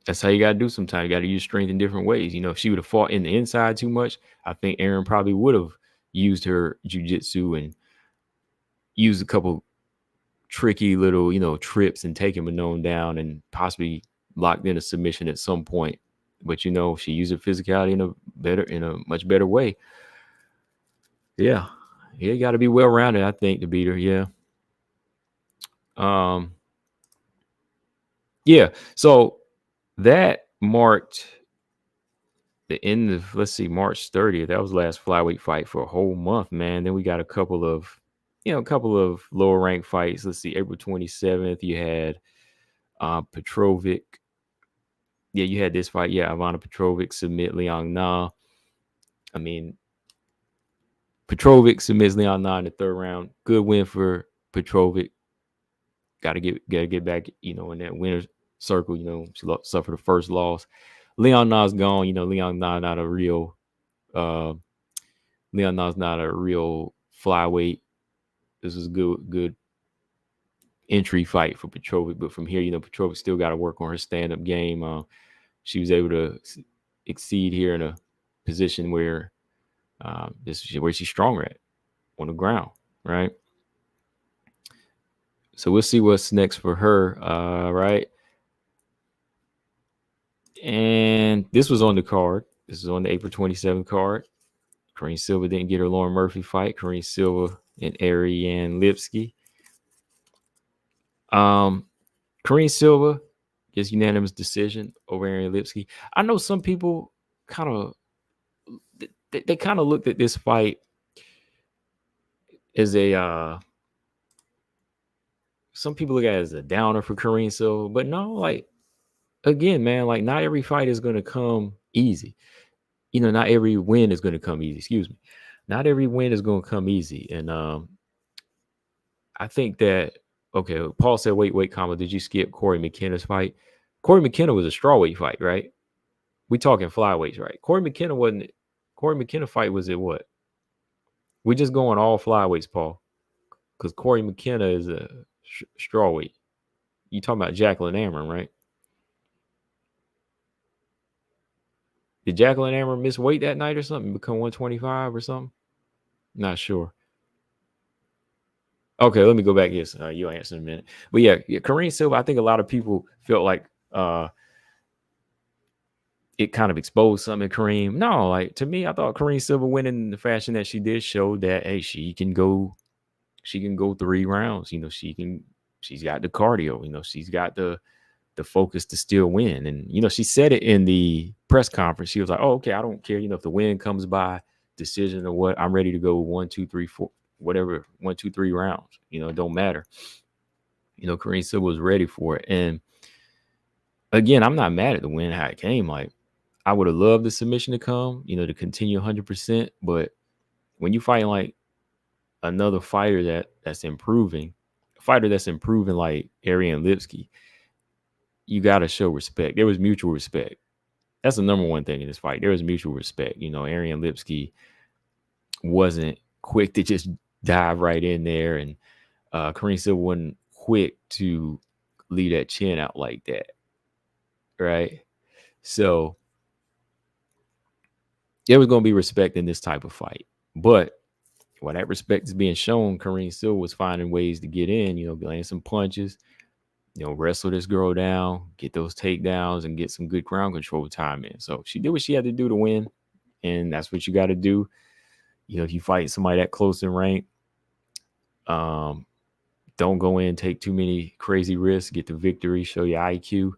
That's how you got to do sometimes. You got to use strength in different ways. If she would have fought in the inside too much, I think Aaron probably would have used her jiu-jitsu and used a couple tricky little, trips and taken Manon down and possibly locked in a submission at some point. but she used her physicality in a much better way. Yeah, you got to be well rounded, I think, to beat her. Yeah. Yeah. So that marked the end of, let's see, March 30th. That was the last flyweight fight for a whole month, man. Then we got a couple of lower ranked fights. Let's see, April 27th, you had Petrovic. Yeah, you had this fight. Yeah, Ivana Petrovic submit Liang Na. I mean, Petrovic submits Liang Na in the third round. Good win for Petrovic. Gotta get back, in that winner's circle. She suffered the first loss. Liang Na's gone. Liang Na not a real Liang Na's not a real flyweight. This is good entry fight for Petrovic, but from here, Petrovic still got to work on her stand-up game. She was able to exceed here in a position where where she's stronger at, on the ground, right? So we'll see what's next for her, right? And this was on the card. This is on the April 27th card. Karine Silva didn't get her Lauren Murphy fight. Karine Silva and Ariane Lipsky. Karine Silva gets unanimous decision over Ariane Lipsky. I know some people kind of looked at this fight as some people look at it as a downer for Karine Silva, but no, again, man, not every fight is going to come easy. Not every win is going to come easy. Excuse me. Not every win is going to come easy. And I think that, okay, Paul said, wait, comma, did you skip Corey McKenna's fight? Corey McKenna was a strawweight fight, right? We talking flyweights, right? Corey McKenna fight was at what? We just going all flyweights, Paul, because Corey McKenna is a strawweight. You talking about Jacqueline Amron, right? Did Jacqueline Amron miss weight that night or something? Become 125 or something? Not sure. Okay, let me go back. Yes, you'll answer in a minute. But yeah, Karine Silva, I think a lot of people felt like it kind of exposed something in Karine. No, to me, I thought Karine Silva winning in the fashion that she did showed that, hey, she can go 3 rounds. She's got the cardio, she's got the focus to still win. And, she said it in the press conference. She was like, oh, okay, I don't care, if the win comes by decision or what, I'm ready to go 1, 2, 3, 4, whatever, 1, 2, 3 rounds. It don't matter. Karine Silva was ready for it. And again, I'm not mad at the win, how it came. I would have loved the submission to come, to continue 100%. But when you fight another fighter that's improving, a fighter that's improving like Ariane Lipsky, you got to show respect. There was mutual respect. That's the number one thing in this fight. There was mutual respect. Ariane Lipsky wasn't quick to just dive right in there, and Karine Silva wasn't quick to leave that chin out like that, right? So there was going to be respect in this type of fight. But while that respect is being shown, Karine Silva was finding ways to get in, landing some punches, wrestle this girl down, get those takedowns, and get some good ground control time in. So she did what she had to do to win, and that's what you got to do. If you fight somebody that close in rank, don't go in, take too many crazy risks, get the victory, show your IQ,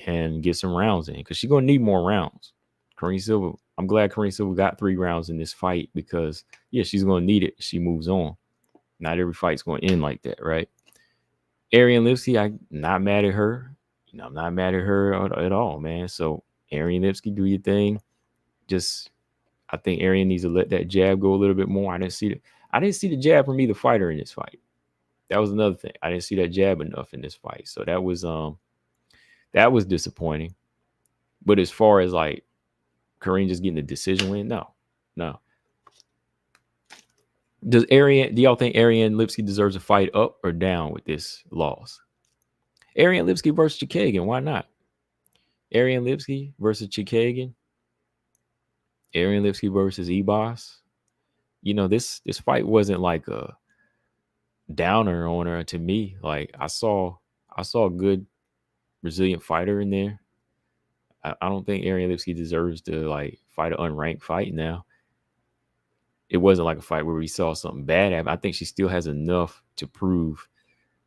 and get some rounds in, because she's going to need more rounds. Karine Silva, I'm glad Karine Silva got 3 rounds in this fight, because, yeah, she's going to need it. She moves on. Not every fight's going to end like that, right? Ariane Lipsky, I'm not mad at her. I'm not mad at her at all, man. So Ariane Lipsky, do your thing. I think Ariane needs to let that jab go a little bit more. I didn't see the jab from either fighter in this fight. That was another thing. I didn't see that jab enough in this fight. So that was disappointing. But as far as Karine just getting a decision win, no. Do y'all think Ariane Lipsky deserves a fight up or down with this loss? Ariane Lipsky versus Chagan, why not? Ariane Lipsky versus Chagan. Ariane Lipsky versus Ebos. This fight wasn't like a downer on her to me. I saw a good, resilient fighter in there. I don't think Ariane Lipsky deserves to like fight an unranked fight now. It wasn't like a fight where we saw something bad happen. I think she still has enough to prove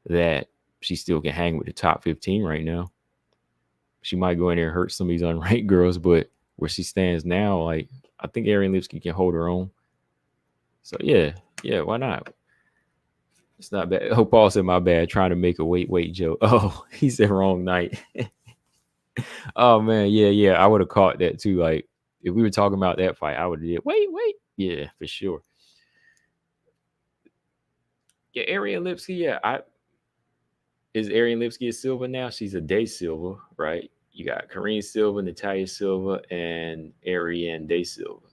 that she still can hang with the top 15 right now. She might go in there and hurt some of these unranked girls, but where she stands now, like I think Ariane Lipsky can hold her own. So yeah, why not? It's not bad. Oh, Paul said, my bad, trying to make a wait joke. Oh, he said wrong night. Oh man, yeah. I would have caught that too. Like if we were talking about that fight, I would have did wait. Yeah, for sure. Yeah, Ariane Lipsky, is Ariane Lipsky a Silva now? She's a day Silva, right? You got Karine Silva, Natalia Silva, and Ariane de Silva.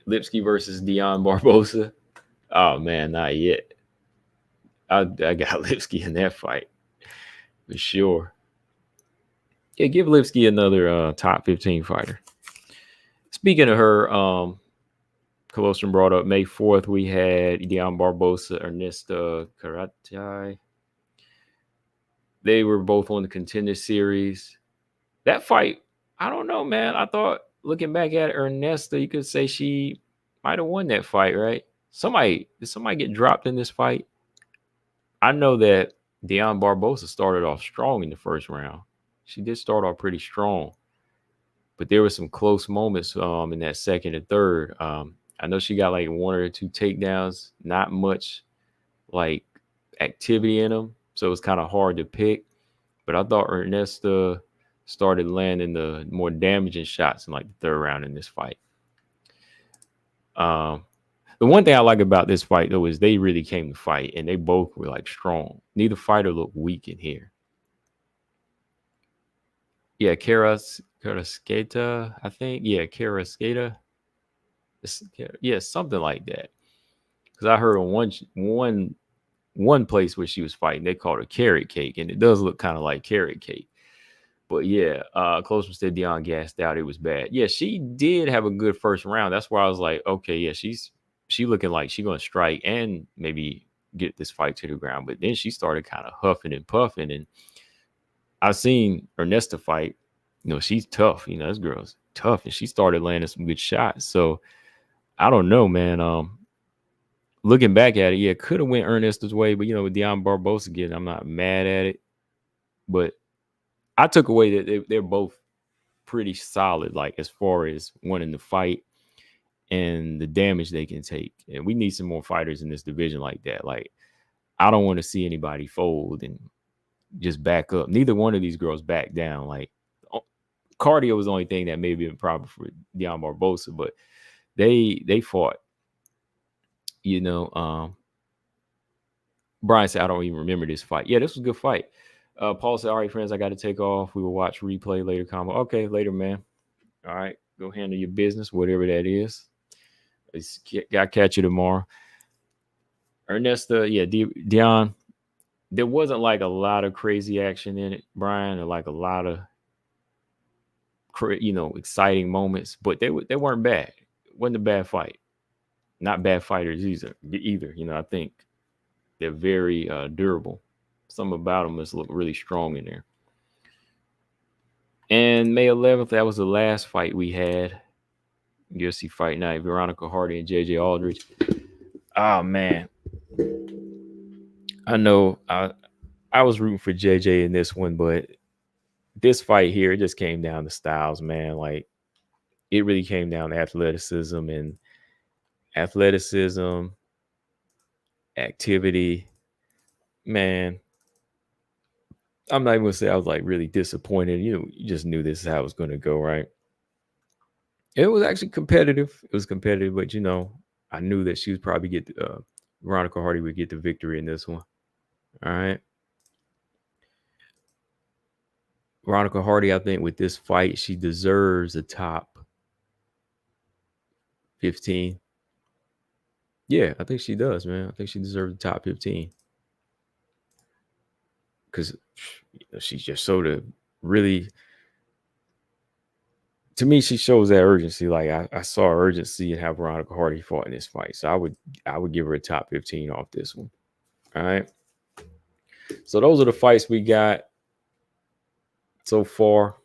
Lipsky versus Dion Barbosa. Oh man, not yet. I got Lipsky in that fight for sure. Yeah, give Lipsky another top 15 fighter. Speaking of her, Colostrum brought up May 4th, we had Dion Barbosa, Ernesta Karate. They were both on the Contender Series. That fight, I don't know, man. I thought looking back at Ernesta, you could say she might have won that fight, right? Did somebody get dropped in this fight? I know that Dion Barbosa started off strong in the first round. She did start off pretty strong, but there were some close moments in that second and third. I know she got like one or two takedowns, not much like activity in them, so it was kind of hard to pick. But I thought Ernesta started landing the more damaging shots in like the third round in this fight. The one thing I like about this fight though is they really came to fight, and they both were like strong. Neither fighter looked weak in here. Yeah, Karaskeita, I think. Yeah, Karaskeita. Yeah, something like that. Because I heard on one place where she was fighting, they called her carrot cake, and it does look kind of like carrot cake. But yeah, Close said Dion gassed out. It was bad. Yeah, she did have a good first round. That's why I was like, okay, yeah, she looking like she's gonna strike and maybe get this fight to the ground. But then she started kind of huffing and puffing, and I've seen Ernesta fight. You know, she's tough. You know, this girl's tough, and she started landing some good shots. So I don't know, man. Looking back at it, yeah, could have went Ernesta's way, but you know, with Dion Barbosa again, I'm not mad at it. But I took away that they're both pretty solid, like as far as winning the fight and the damage they can take. And we need some more fighters in this division like that. Like, I don't want to see anybody fold and just back up. Neither one of these girls back down. Like, cardio was the only thing that may be a problem for Dion Barbosa, but they fought. You know, Brian said, I don't even remember this fight. Yeah, this was a good fight. Paul said, all right, friends, I got to take off. We will watch replay later. Combo. Okay, later, man. All right, go handle your business, whatever that is. Got to catch you tomorrow. Ernesta, yeah, Dion, there wasn't like a lot of crazy action in it, Brian, or like a lot of, exciting moments, but they weren't bad. It wasn't a bad fight. Not bad fighters either. You know, I think they're very durable. Something about them just look really strong in there. And May 11th, that was the last fight we had. UFC Fight Night, Veronica Hardy and JJ Aldridge. Oh, man. I know I was rooting for JJ in this one, but this fight here, it just came down to styles, man. Like, it really came down to athleticism, activity. Man, I'm not even gonna say I was like really disappointed. You just knew this is how it was gonna go, right? It was actually competitive. It was competitive, but I knew that she would probably get Veronica Hardy would get the victory in this one. All right. Veronica Hardy, I think with this fight, she deserves a top 15. Yeah, I think she does, man. I think she deserves the top 15. Because she's just so really, to me, she shows that urgency. Like I saw urgency in how Veronica Hardy fought in this fight. So I would give her a top 15 off this one. All right. So those are the fights we got. so far.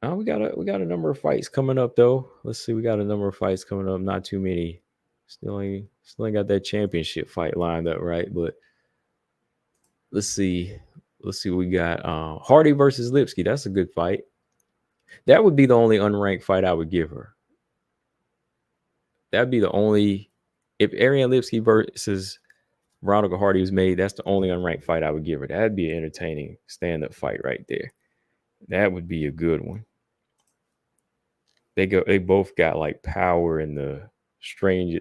We got a number of fights coming up though. Let's see, we got a number of fights coming up. Not too many. Still ain't got that championship fight lined up, right? But let's see. Let's see what we got. Hardy versus Lipsky. That's a good fight. That would be the only unranked fight I would give her. That'd be the only, if Ariane Lipsky versus Veronica Hardy was made, that's the only unranked fight I would give her. That'd be an entertaining stand-up fight right there. That would be a good one. They both got like power in the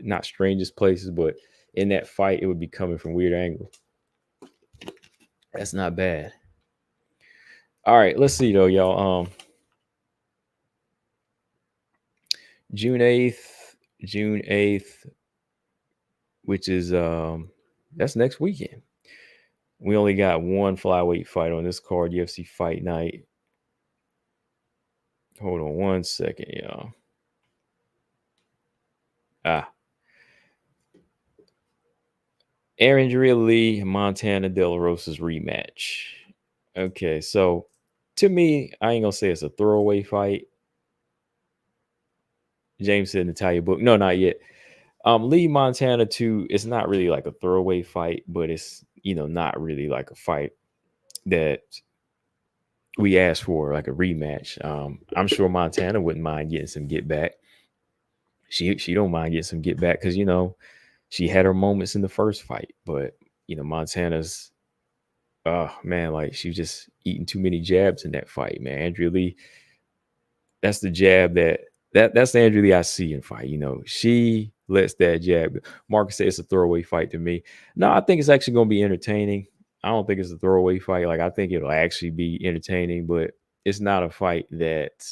not strangest places, but in that fight, it would be coming from weird angles. That's not bad. All right, let's see though, y'all. June 8th, which is that's next weekend. We only got one flyweight fight on this card, UFC Fight Night. Hold on one second, y'all. Aaron Lee, Montana De La Rosa's rematch. Okay, so to me, I ain't gonna say it's a throwaway fight. James said Natalia book. No, not yet. Lee Montana 2, it's not really like a throwaway fight, but it's, not really like a fight that we asked for, like a rematch. I'm sure Montana wouldn't mind getting some get back. She don't mind getting some get back because she had her moments in the first fight, but Montana's man, like she was just eating too many jabs in that fight, man. Andrea Lee, that's the jab that's the Andrea Lee I see in fight. She lets that jab. Marcus said it's a throwaway fight to me. No, I think it's actually going to be entertaining. I don't think it's a throwaway fight. Like, I think it'll actually be entertaining, but it's not a fight that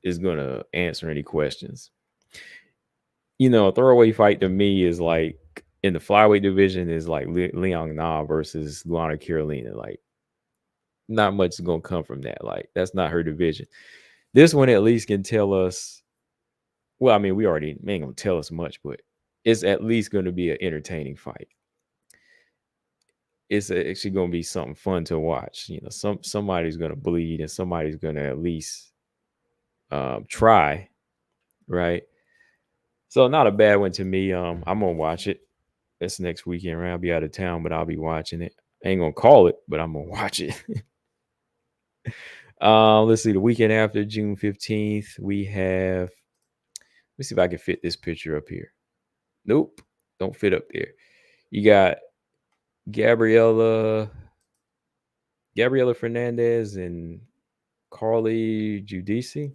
is going to answer any questions. A throwaway fight to me is like in the flyweight division is like Liang Na versus Lana Carolina. Like, not much is going to come from that. Like, that's not her division. This one at least can tell us. Well, I mean, we already ain't going to tell us much, but it's at least going to be an entertaining fight. It's actually going to be something fun to watch. Somebody's going to bleed and somebody's going to at least try, right? So not a bad one to me. I'm going to watch it. That's next weekend, right? I'll be out of town, but I'll be watching it. I ain't going to call it, but I'm going to watch it. Let's see. The weekend after, June 15th, we have, let me see if I can fit this picture up here. Nope, don't fit up there. You got Gabriela Fernandez and Carly Giudice.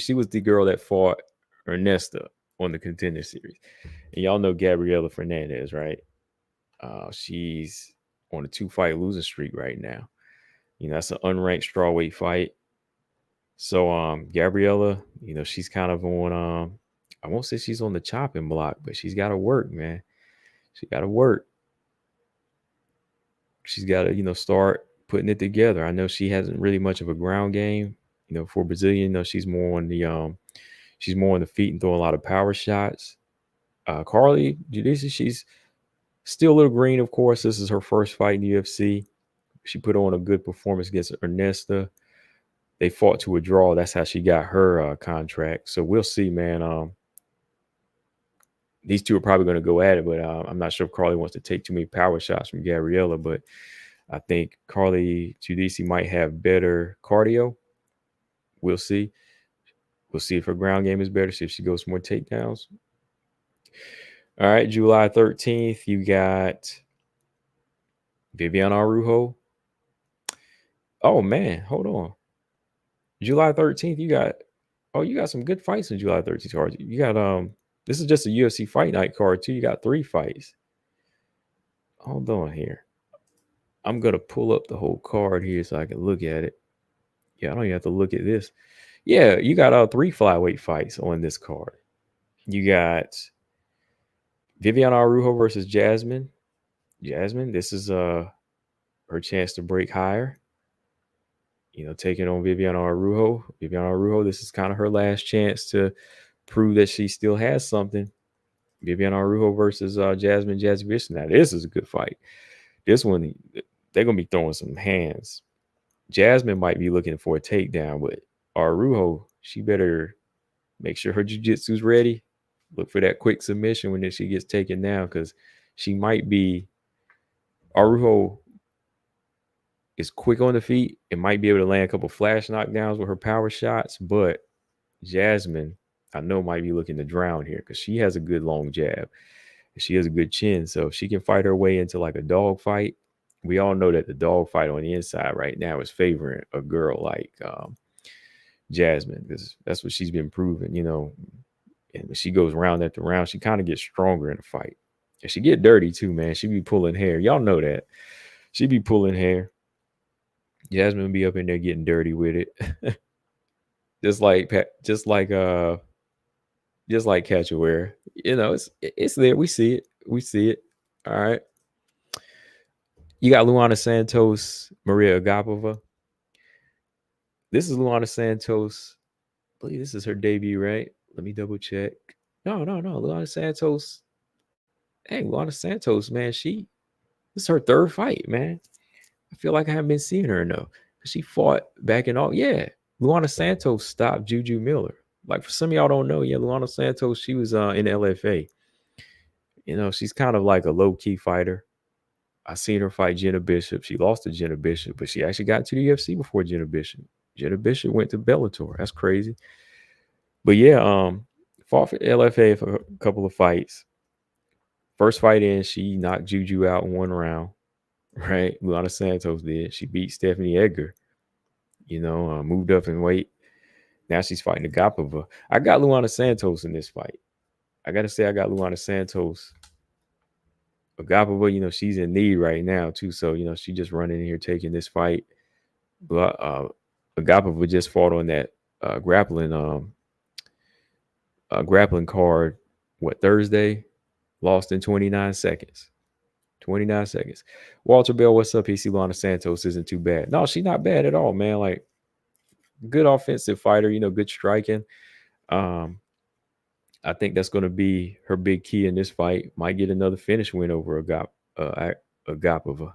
She was the girl that fought Ernesta on the Contender Series. And y'all know Gabriela Fernandez, right? She's on a 2-fight losing streak right now. That's an unranked strawweight fight. So Gabriela, she's kind of on I won't say she's on the chopping block, but she's got to work, man. She got to work. She's got to, start putting it together. I know she hasn't really much of a ground game. For Brazilian, she's more on the feet and throwing a lot of power shots. Carly Giudice, she's still a little green, of course. This is her first fight in the UFC. She put on a good performance against Ernesta. They fought to a draw. That's how she got her contract. So we'll see, man. These two are probably going to go at it, but I'm not sure if Carly wants to take too many power shots from Gabriela, but I think Carly Giudice might have better cardio. We'll see. We'll see if her ground game is better, see if she goes for more takedowns. All right, July 13th, you got Viviane Araujo. Oh, man, hold on. July 13th, you got some good fights in July 13th card. You got this is just a UFC Fight Night card too. You got 3 fights. Hold on here. I'm gonna pull up the whole card here so I can look at it. Yeah, I don't even have to look at this. Yeah, you got 3 flyweight fights on this card. You got Viviane Araujo versus Jasmine. This is her chance to break higher. Taking on Viviane Araujo. Viviane Araujo, this is kind of her last chance to prove that she still has something. Viviane Araujo versus Jasmine Jasmine. Now, this is a good fight. This one, they're gonna be throwing some hands. Jasmine might be looking for a takedown, but Araujo, she better make sure her jiu-jitsu's ready. Look for that quick submission when she gets taken down, because she might be Araujo is quick on the feet and might be able to land a couple flash knockdowns with her power shots, but Jasmine, I know, might be looking to drown here because she has a good long jab. She has a good chin. So if she can fight her way into like a dog fight, we all know that the dog fight on the inside right now is favoring a girl like Jasmine, because that's what she's been proving, you know. And when she goes round after round, she kind of gets stronger in the fight. And she get dirty too, man. She be pulling hair. Y'all know that. She be pulling hair. Jasmine be up in there getting dirty with it. just like Cachoeira. You know, it's there. We see it. We see it. All right. You got Luana Santos, Maria Agapova. This is Luana Santos. I believe this is her debut, right? Let me double check. No. Luana Santos. Hey, Luana Santos, man. This is her third fight, man. I feel like I haven't been seeing her enough. She fought back in all. Yeah. Luana Santos stopped Juju Miller. Like, for some of y'all don't know, yeah, Luana Santos, she was in LFA. You know, she's kind of like a low-key fighter. I seen her fight Jenna Bishop. She lost to Jenna Bishop, but she actually got to the UFC before Jenna Bishop. Jenna Bishop went to Bellator. That's crazy. But yeah, fought for LFA for a couple of fights. First fight in, she knocked Juju out in one round. Right? Luana Santos did. She beat Stephanie Edgar. You know, moved up in weight. Now she's fighting Agapova. I got Luana Santos in this fight. I got to say, I got Luana Santos. Agapova, you know, she's in need right now, too. So, you know, she just running in here taking this fight. But Agapova just fought on that grappling card, Thursday? Lost in 29 seconds. 29 seconds. Walter Bell, what's up? PC Luana Santos isn't too bad. No, she's not bad at all, man. Like, good offensive fighter, you know, good striking. I think that's going to be her big key in this fight. Might get another finish win over Agapova.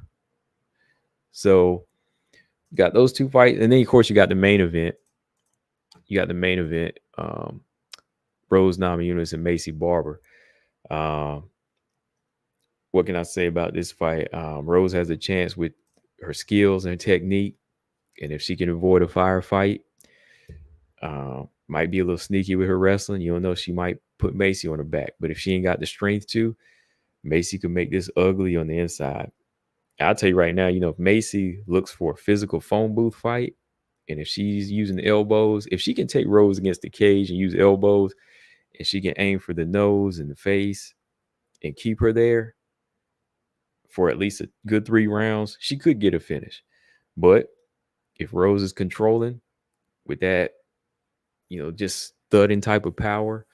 So you got those two fights. And then, of course, you got the main event. Rose Namajunas and Macy Barber. What can I say about this fight? Rose has a chance with her skills and technique. And if she can avoid a firefight, might be a little sneaky with her wrestling. You don't know, she might put Macy on her back. But if she ain't got the strength to, Macy could make this ugly on the inside. I'll tell you right now, you know, if Macy looks for a physical phone booth fight, and if she's using elbows, if she can take Rose against the cage and use elbows, and she can aim for the nose and the face and keep her there for at least a good 3 rounds, she could get a finish. But if Rose is controlling with that, you know, just thudding type of power,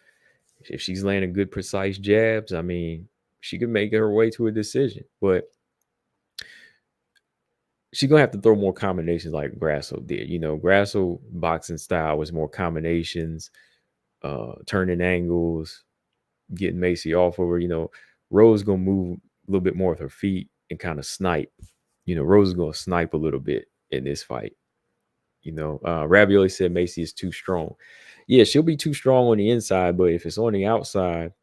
if she's landing good, precise jabs, I mean, she could make her way to a decision. But she's going to have to throw more combinations like Grasso did. You know, Grasso boxing style was more combinations, turning angles, getting Macy off of her. You know, Rose going to move a little bit more with her feet and kind of snipe. You know, Rose is going to snipe a little bit in this fight. You know, Ravioli said Macy is too strong. Yeah, she'll be too strong on the inside, but if it's on the outside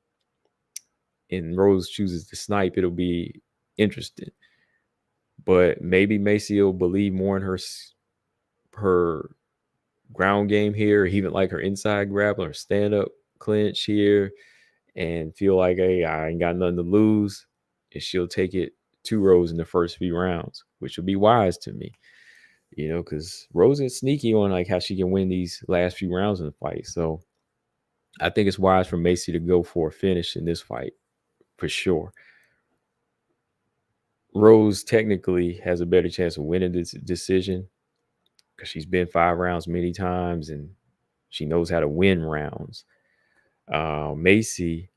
and Rose chooses to snipe, it'll be interesting. But maybe Macy will believe more in her ground game here, or even like her inside grapple or stand-up clinch here, and feel like, hey, I ain't got nothing to lose, and she'll take it to Rose in the first few rounds, which would be wise to me. You know, because Rose is sneaky on like how she can win these last few rounds in the fight. So I think it's wise for Macy to go for a finish in this fight for sure. Rose technically has a better chance of winning this decision because she's been 5 rounds many times and she knows how to win rounds. Macy,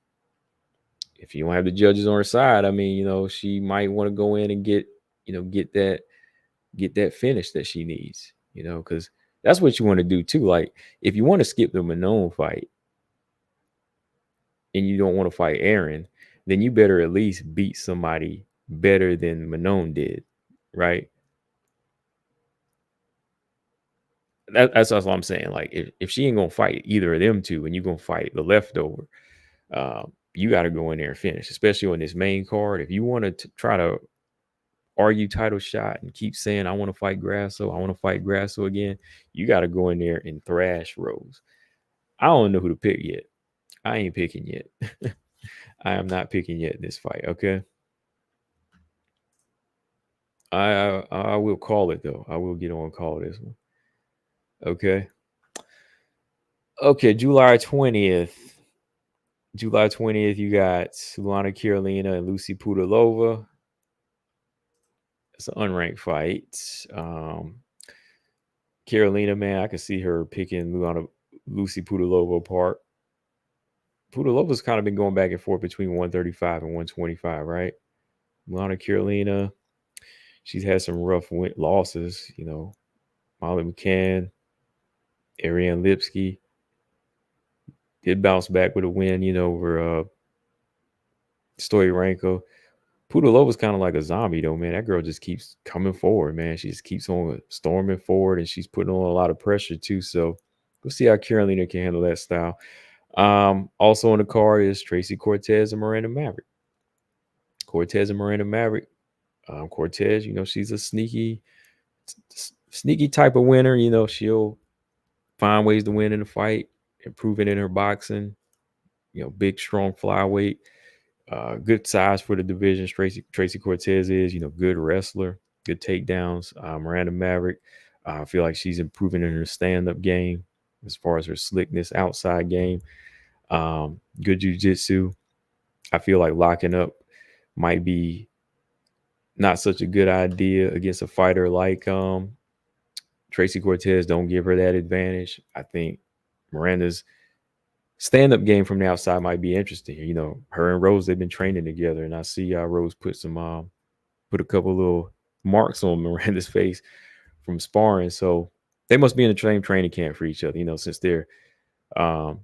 if you don't have the judges on her side, I mean, you know, she might want to go in and get that finish that she needs, you know, because that's what you want to do too. Like, if you want to skip the Manon fight and you don't want to fight Aaron, then you better at least beat somebody better than Manon did. right? That's all I'm saying. Like, if she ain't gonna fight either of them two, and you gonna fight the leftover, you got to go in there and finish, especially on this main card. If you want to try to argue title shot and keep saying, I want to fight Grasso, I want to fight Grasso again, you got to go in there and thrash Rose. I don't know who to pick yet. I ain't picking yet. I am not picking yet in this fight. Okay. I will call it though. I will get on call this one. Okay. Okay, July 20th. July 20th, you got Lana Carolina and Lucy Pudilova. It's an unranked fight. Carolina, man, I could see her picking Lucy Pudilova apart. Pudilova's kind of been going back and forth between 135 and 125, right? Lana Carolina, she's had some rough losses, you know. Molly McCann, Ariane Lipsky did bounce back with a win, you know, over Stoya. Pudilova's kind of like a zombie, though, man. That girl just keeps coming forward, man. She just keeps on storming forward, and she's putting on a lot of pressure, too. So we'll see how Carolina can handle that style. Also on the card is Tracy Cortez and Miranda Maverick. Cortez, you know, she's a sneaky type of winner. You know, she'll find ways to win in the fight, improving in her boxing. You know, big, strong flyweight. Good size for the division. Tracy Cortez is, you know, good wrestler, good takedowns. Miranda Maverick, I feel like she's improving in her stand-up game as far as her slickness, outside game. Good jiu-jitsu. I feel like locking up might be not such a good idea against a fighter like Tracy Cortez. Don't give her that advantage. I think Miranda's stand-up game from the outside might be interesting. You know, her and Rose, they've been training together, and I see Rose put a couple little marks on Miranda's face from sparring. So they must be in the same training camp for each other, you know, since they're a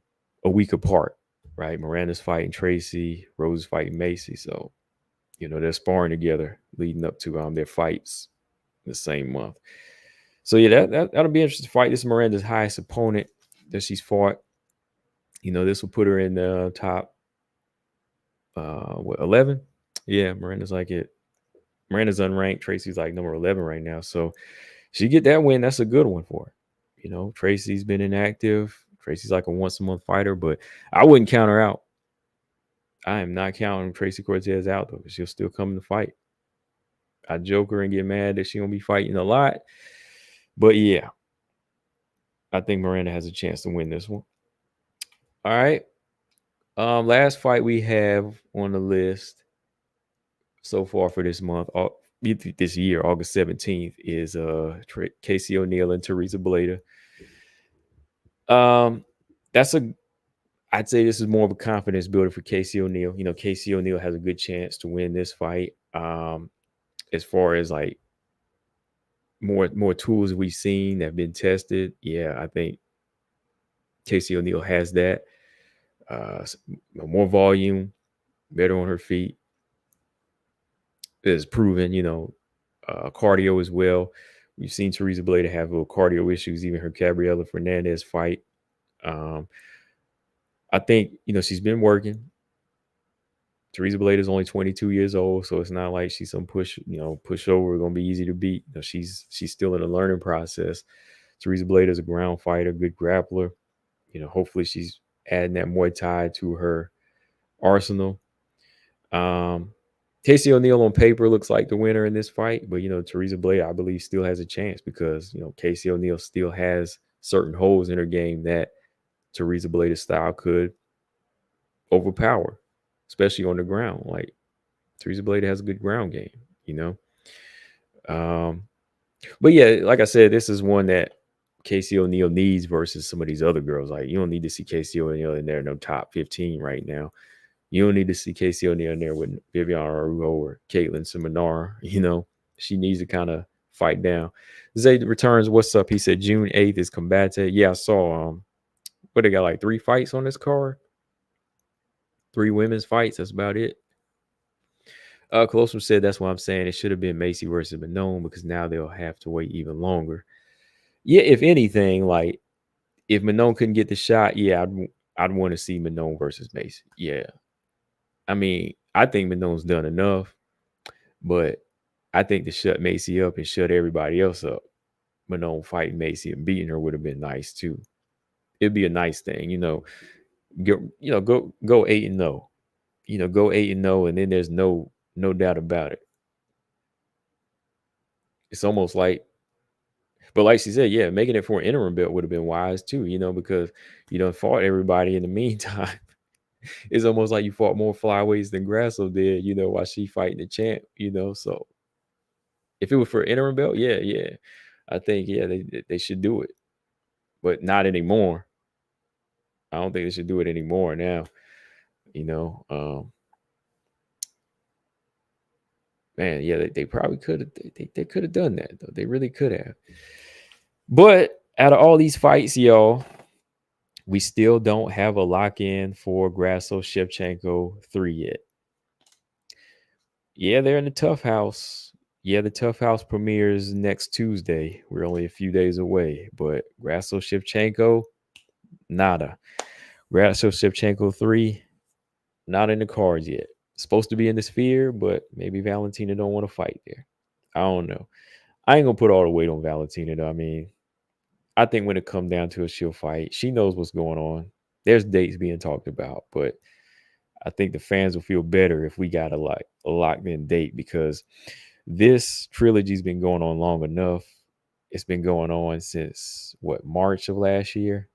week apart, right? Miranda's fighting Tracy, Rose is fighting Macy. So, you know, they're sparring together leading up to their fights the same month. So yeah, that'll be an interesting fight. This is Miranda's highest opponent that she's fought. You know, this will put her in the top 11. Yeah, Miranda's unranked. Tracy's like number 11 right now. So she get that win, that's a good one for her. You know, Tracy's been inactive. Tracy's like a once-a-month fighter, but I wouldn't count her out. I am not counting Tracy Cortez out, though, because she'll still come to fight. I joke her and get mad that she gonna be fighting a lot. But yeah, I think Miranda has a chance to win this one. All right. Last fight we have on the list so far for this month, this year, August 17th, is Casey O'Neill and Teresa Bleda. I'd say this is more of a confidence builder for Casey O'Neill. You know, Casey O'Neill has a good chance to win this fight. As far as like more tools we've seen that have been tested, yeah, I think Casey O'Neill has that. More volume, better on her feet. Is proven, you know, cardio as well. We've seen Teresa Bleda have little cardio issues, even her Gabriela Fernandez fight. I think, you know, she's been working. Teresa Bleda is only 22 years old, so it's not like she's some pushover, going to be easy to beat. You know, she's still in a learning process. Teresa Bleda is a ground fighter, good grappler. You know, hopefully she's adding that Muay Thai to her arsenal. Casey O'Neill on paper looks like the winner in this fight, but, you know, Teresa Bleda, I believe, still has a chance because, you know, Casey O'Neill still has certain holes in her game that Teresa Bleda's style could overpower, especially on the ground. Like, Teresa Bleda has a good ground game, you know. But yeah, like I said, this is one that Casey O'Neill needs versus some of these other girls. Like, you don't need to see Casey O'Neill in there in no top 15 right now. You don't need to see Casey O'Neill in there with Vivian Araujo or Caitlin Simonar. You know, she needs to kind of fight down. Zay returns. What's up? He said June 8th is Combate. Yeah, I saw what, they got like 3 fights on this card. 3 women's fights. That's about it. Colossus said that's why I'm saying it should have been Macy versus Manon because now they'll have to wait even longer. Yeah, if anything, like if Manon couldn't get the shot, yeah, I'd want to see Manon versus Macy. Yeah, I mean, I think Manon's done enough, but I think to shut Macy up and shut everybody else up, Manon fighting Macy and beating her would have been nice too. It'd be a nice thing, go 8-0. Go 8-0, and then there's no doubt about it. It's almost like, but like she said, yeah, making it for an interim belt would have been wise too, because you done fought everybody in the meantime. It's almost like you fought more flyweights than Grasso did, while she fighting the champ, So if it was for interim belt, yeah. I think, yeah, they should do it. But not anymore. I don't think they should do it anymore now. Man, yeah, they probably could have. They could have done that though. They really could have. But out of all these fights, y'all, we still don't have a lock in for Grasso Shevchenko 3 yet. Yeah, they're in the Tough House. Yeah, the Tough House premieres next Tuesday. We're only a few days away. But Grasso Shevchenko, nada. Grasso Shevchenko 3, not in the cards yet. Supposed to be in the Sphere, but maybe Valentina don't want to fight there. I don't know. I ain't gonna put all the weight on Valentina though. I mean, I think when it comes down to it, she'll fight. She knows what's going on. There's dates being talked about, but I think the fans will feel better if we got a locked in date because this trilogy's been going on long enough. It's been going on since March of last year.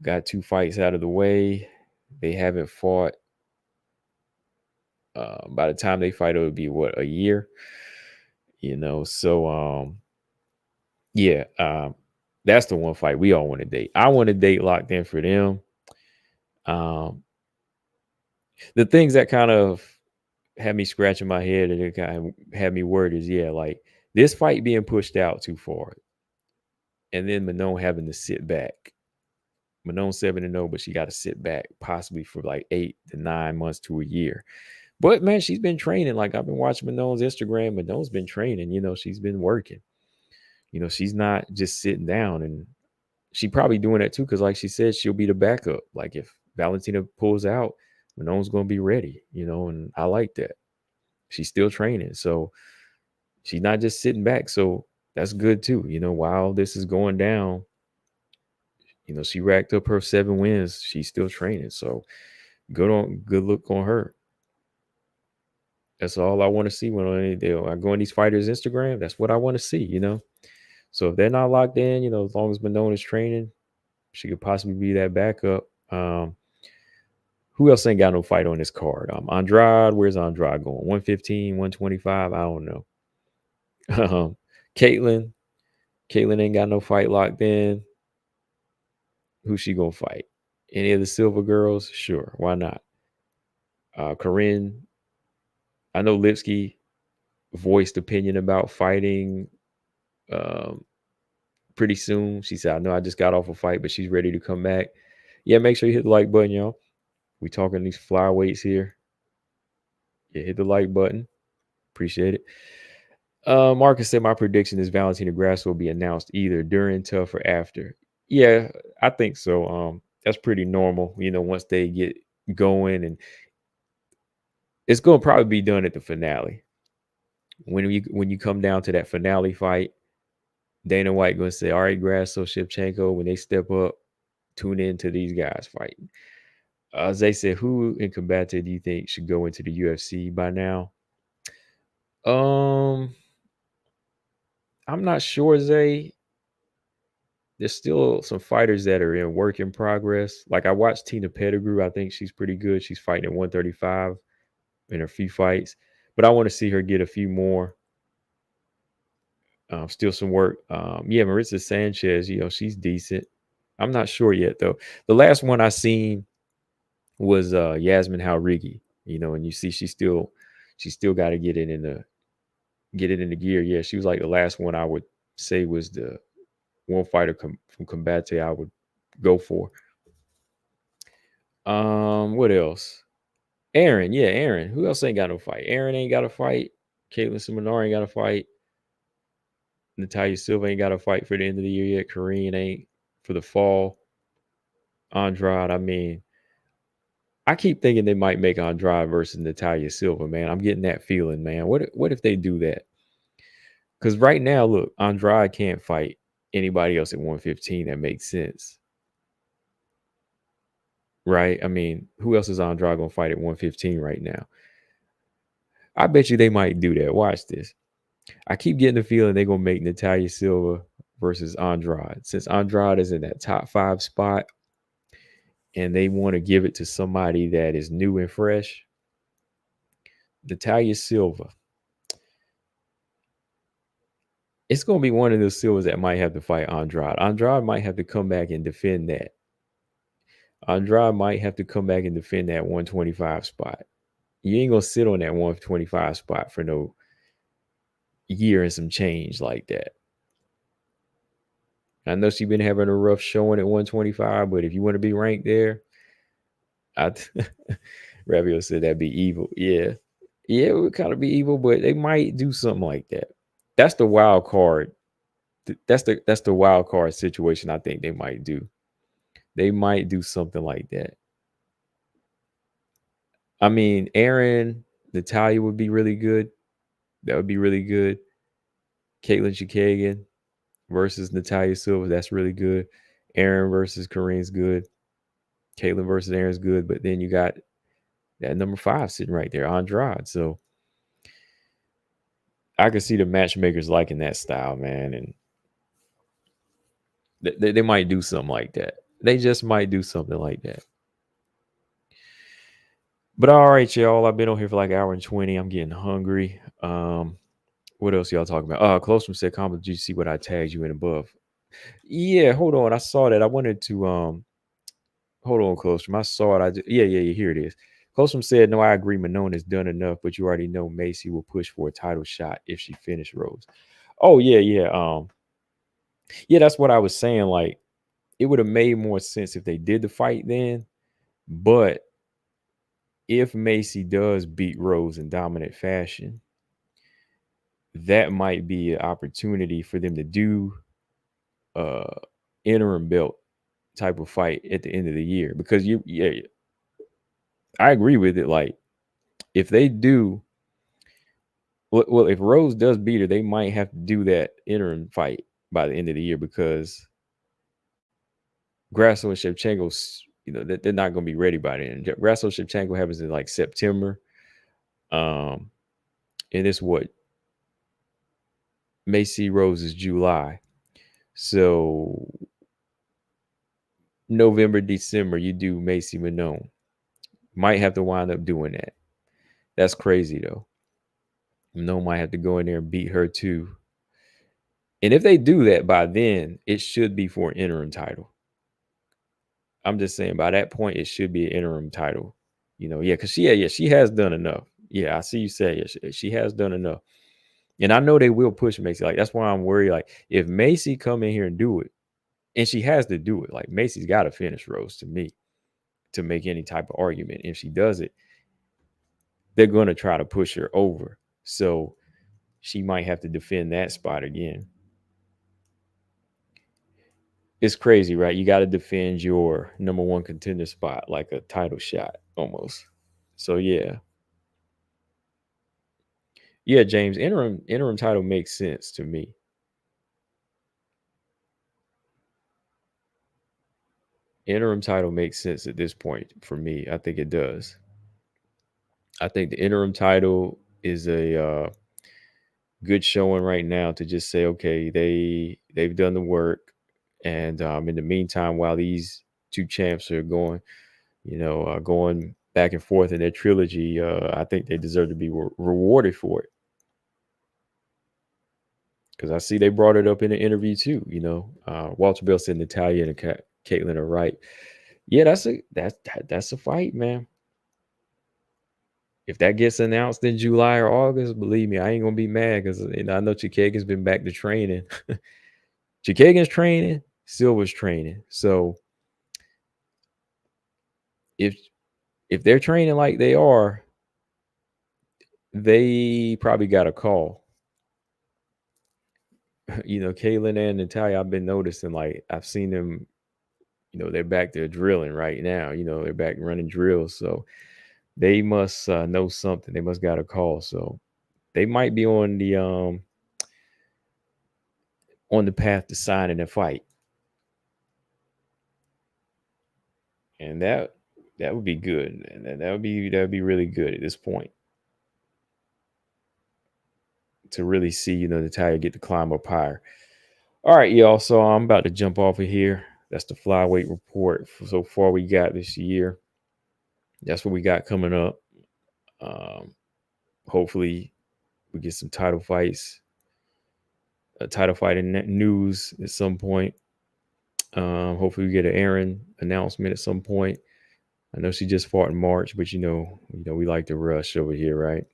Got 2 fights out of the way. They haven't fought. By the time they fight, it would be a year. So yeah, that's the one fight we all want to date. I want a date locked in for them. The things that kind of had me scratching my head and it kind of had me worried is, like this fight being pushed out too far. And then Manon having to sit back. Manon 7-0, but she got to sit back possibly for like 8 to 9 months to a year. But man, she's been training. Like I've been watching Manon's Instagram. Manon's been training. She's been working. She's not just sitting down, and she probably doing that too because, like she said, she'll be the backup. Like if Valentina pulls out, Manon's going to be ready. And I like that. She's still training, so she's not just sitting back. So that's good too. While this is going down, she racked up her 7 wins. She's still training, so good look on her. That's all I want to see when I go on these fighters' Instagram. That's what I want to see, So if they're not locked in, as long as Manon is training, she could possibly be that backup. Who else ain't got no fight on this card? Andrade, where's Andrade going? 115, 125? I don't know. Caitlin ain't got no fight locked in. Who's she gonna fight? Any of the Silva girls? Sure, why not? Karine, I know Lipsky voiced opinion about fighting pretty soon. She said, I know I just got off a fight, but she's ready to come back. Yeah, make sure you hit the like button, y'all. We talking these flyweights here. Yeah, hit the like button. Appreciate it. Marcus said my prediction is Valentina Grasso will be announced either during Tough or after. Yeah, I think so. That's pretty normal, once they get going, and it's gonna probably be done at the finale. When you come down to that finale fight, Dana White gonna say, all right, Grasso, Shevchenko, when they step up, tune in to these guys fighting. Zay said, who in Combate do you think should go into the UFC by now? I'm not sure, Zay. There's still some fighters that are in work in progress. Like I watched Tina Pettigrew. I think she's pretty good. She's fighting at 135 in her few fights, but I want to see her get a few more. Still some work. Maritza Sanchez, she's decent. I'm not sure yet though. The last one I seen was Jasmine Haurigi, and you see she still got to get it in the gear. Yeah, she was like the last one I would say was the one fighter from Combate I would go for. What else? Aaron, yeah, Aaron. Who else ain't got no fight? Aaron ain't got a fight. Caitlin Simonar ain't got a fight. Natalia Silva ain't got a fight for the end of the year yet. Karine ain't for the fall. Andrade, I mean, I keep thinking they might make Andrade versus Natalia Silva, man. I'm getting that feeling, man. What if they do that? Because right now, look, Andrade can't fight anybody else at 115 that makes sense. Right? I mean, who else is Andrade going to fight at 115 right now? I bet you they might do that. Watch this. I keep getting the feeling they're going to make Natalia Silva versus Andrade. Since Andrade is in that top 5 spot and they want to give it to somebody that is new and fresh, Natalia Silva. It's going to be one of those Silvas that might have to fight Andrade. Andrade might have to come back and defend that. Andrade might have to come back and defend that 125 spot. You ain't going to sit on that 125 spot for no year and some change like that. I know she's been having a rough showing at 125, but if you want to be ranked there, Ravio said that'd be evil. Yeah, it would kind of be evil, but they might do something like that. That's the wild card. That's the wild card situation. I think they might do. They might do something like that. I mean, Aaron, Natalia would be really good. That would be really good. Caitlin Chagan versus Natalia Silva, that's really good. Aaron versus Karine's good. Caitlin versus Aaron's good. But then you got that number 5 sitting right there, Andrade. So I could see the matchmakers liking that style, man. And they might do something like that. They just might do something like that. But all right, y'all. I've been on here for like an hour and 20. I'm getting hungry. What else y'all talking about? Close said, comment, did you see what I tagged you in above? Yeah, hold on. I saw that. I wanted to hold on, Clostrom. I saw it. Yeah, here it is. Clostrom said, no, I agree. Manon is done enough, but you already know Macy will push for a title shot if she finished Rose. Oh, yeah. Yeah, that's what I was saying. Like, it would have made more sense if they did the fight then. But if Macy does beat Rose in dominant fashion, that might be an opportunity for them to do interim belt type of fight at the end of the year. Because I agree with it. Like, if they do, well, if Rose does beat her, they might have to do that interim fight by the end of the year because Grasso and Shevchenko, they're not going to be ready by then. Grasso Shevchenko happens in like September. And it's what Macy Rose is July. So November, December, you do Macy Manon. Might have to wind up doing that. That's crazy though. Manon might have to go in there and beat her too. And if they do that by then, it should be for an interim title. I'm just saying by that point, it should be an interim title. Because she has done enough. Yeah, I see you say she has done enough. And I know they will push Macy. Like, that's why I'm worried. Like, if Macy come in here and do it, and she has to do it, like Macy's got to finish Rose to me to make any type of argument. If she does it, they're going to try to push her over. So she might have to defend that spot again. It's crazy, right? You got to defend your number 1 contender spot like a title shot almost. So yeah, James, interim title makes sense to me. Interim title makes sense at this point for me. I think it does. I think the interim title is a good showing right now to just say, okay, they've done the work, and in the meantime, while these 2 champs are going, going back and forth in their trilogy, I think they deserve to be rewarded for it. Because I see they brought it up in an interview too. Walter Bell said Natalia and Caitlin are right. Yeah, that's a fight, man. If that gets announced in July or August, believe me, I ain't gonna be mad because I know Chikagan's been back to training. Chikagan's training, Silva's training. So if if they're training like they are, they probably got a call. Kaylin and Natalia, I've been noticing, like, I've seen them, they're back there drilling right now. They're back running drills. So they must know something. They must got a call. So they might be on the path to signing a fight. And that would be good. And that would be really good at this point. To really see, Natalia get to climb up higher. All right, y'all. So I'm about to jump off of here. That's the flyweight report so far we got this year. That's what we got coming up. Hopefully we get some title fights, a title fighting news at some point. Hopefully we get an Aaron announcement at some point. I know she just fought in March, but we like to rush over here, right?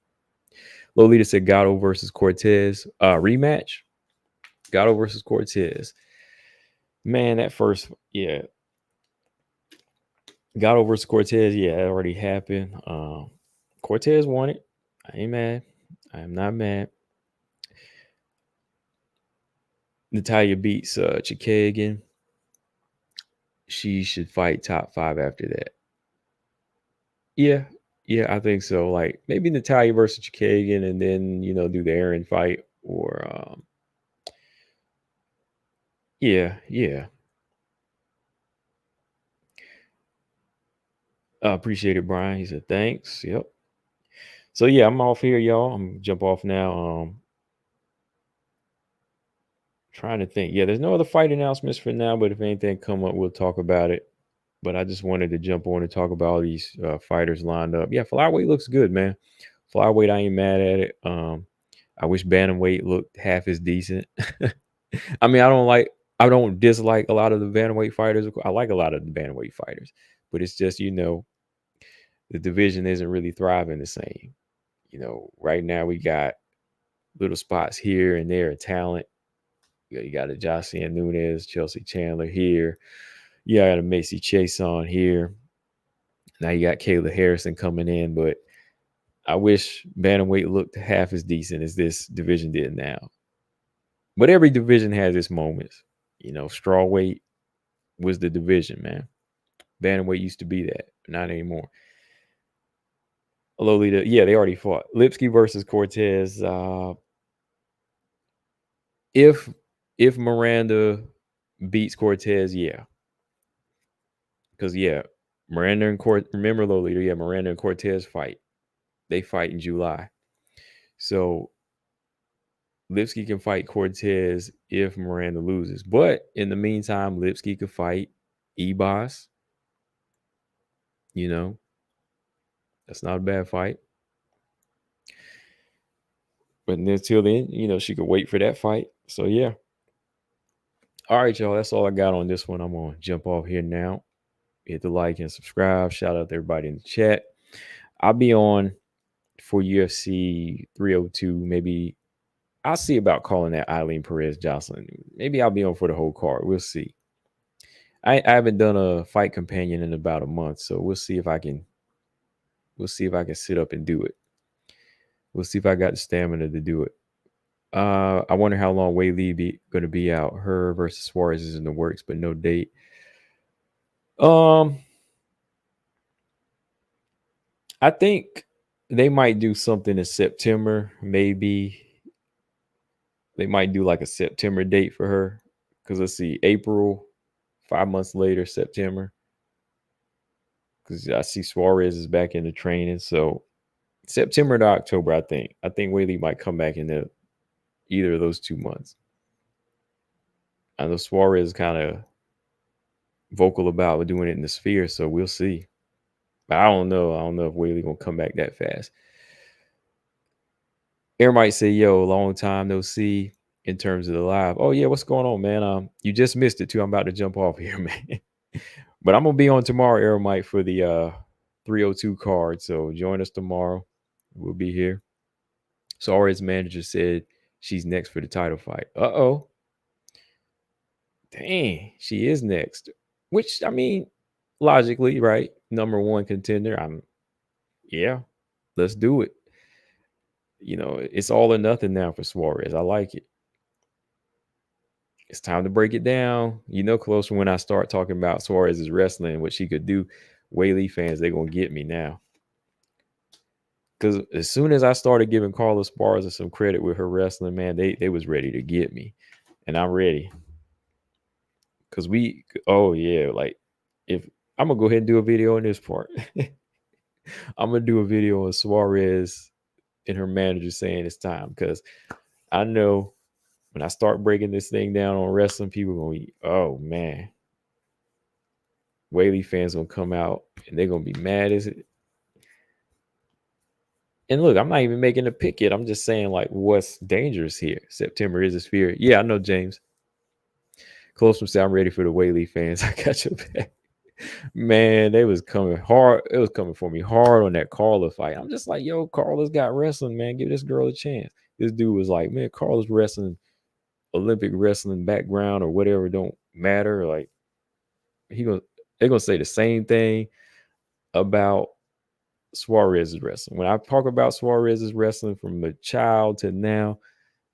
Lolita said Gatto versus Cortez rematch. Gatto versus Cortez. Man, that first, yeah. Gatto versus Cortez, yeah, that already happened. Cortez won it. I ain't mad. I am not mad. Natalia beats Chagan. She should fight top 5 after that. Yeah, I think so. Like maybe Natalia versus Chagan, and then do the Aaron fight, or yeah. Appreciate it, Brian. He said thanks. Yep. So yeah, I'm off here, y'all. I'm gonna jump off now. Trying to think. Yeah, there's no other fight announcements for now, but if anything come up, we'll talk about it. But I just wanted to jump on and talk about all these fighters lined up. Yeah, flyweight looks good, man. Flyweight, I ain't mad at it. I wish bantamweight looked half as decent. I mean, I don't dislike a lot of the bantamweight fighters. I like a lot of the bantamweight fighters, but it's just the division isn't really thriving the same. Right now we got little spots here and there of talent. You got a Jasmine Nunes, Chelsea Chandler here. You got a Macy Chase on here. Now you got Kayla Harrison coming in, but I wish bantamweight looked half as decent as this division did now. But every division has its moments. Strawweight was the division, man. Bantamweight used to be that, not anymore. Lolita, yeah, they already fought. Lipsky versus Cortez. If Miranda beats Cortez, yeah. Because Miranda and remember Lolita, Miranda and Cortez fight. They fight in July. So Lipsky can fight Cortez if Miranda loses. But in the meantime, Lipsky could fight Ebos. That's not a bad fight. But until then, she could wait for that fight. So, yeah. All right, y'all. That's all I got on this one. I'm going to jump off here now. Hit the like and subscribe. Shout out to everybody in the chat. I'll be on for UFC 302. Maybe I'll see about calling that Eileen Perez Jocelyn. Maybe I'll be on for the whole card. We'll see. I haven't done a fight companion in about a month, so we'll see if I can sit up and do it. We'll see if I got the stamina to do it. I wonder how long Weili going to be out. Her versus Suarez is in the works, but no date. I think they might do something in September. Maybe they might do like a September date for her. Because let's see, April, 5 months later, September. Because I see Suarez is back into training. So September to October, I think. I think Weili might come back into either of those 2 months. I know Suarez is kind of vocal about doing it in the Sphere, so we'll see. But I don't know. I don't know if Weili gonna come back that fast. Aaron might say, "Yo, long time no see." In terms of the live, oh yeah, what's going on, man? You just missed it too. I'm about to jump off here, man. But I'm gonna be on tomorrow, Aaron Mike, for the 302 card. So join us tomorrow. We'll be here. Suarez manager said she's next for the title fight. Dang, she is next. Which, I mean, logically, right? Number one contender. Let's do it. It's all or nothing now for Suarez. I like it. It's time to break it down. Closer when I start talking about Suarez's wrestling, what she could do, Whaley fans, they're going to get me now. Because as soon as I started giving Carla Esparza some credit with her wrestling, man, they was ready to get me. And I'm ready. Because if I'm going to go ahead and do a video on this part. I'm going to do a video on Suarez and her manager saying it's time. Because I know when I start breaking this thing down on wrestling, people are going to be, oh, man. Whaley fans going to come out and they're going to be mad as it. And look, I'm not even making a pick yet. I'm just saying, like, what's dangerous here? September is a sphere. Yeah, I know, James. Close from say I'm ready for the Whaley fans. I got your back. Man, they was coming hard. It was coming for me hard on that Carla fight. I'm just like, yo, Carla's got wrestling, man. Give this girl a chance. This dude was like, man, Carla's wrestling, Olympic wrestling background or whatever don't matter. Like, they're gonna say the same thing about Suarez's wrestling. When I talk about Suarez's wrestling from a child to now,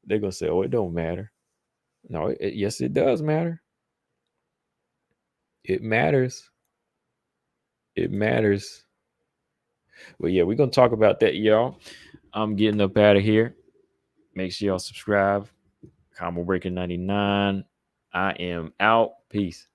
they're gonna say, "Oh, it don't matter." No, yes, it does matter. It matters. It matters. Well, yeah, we're gonna talk about that, y'all. I'm getting up out of here. Make sure y'all subscribe. Combo Breaker 99. I am out. Peace.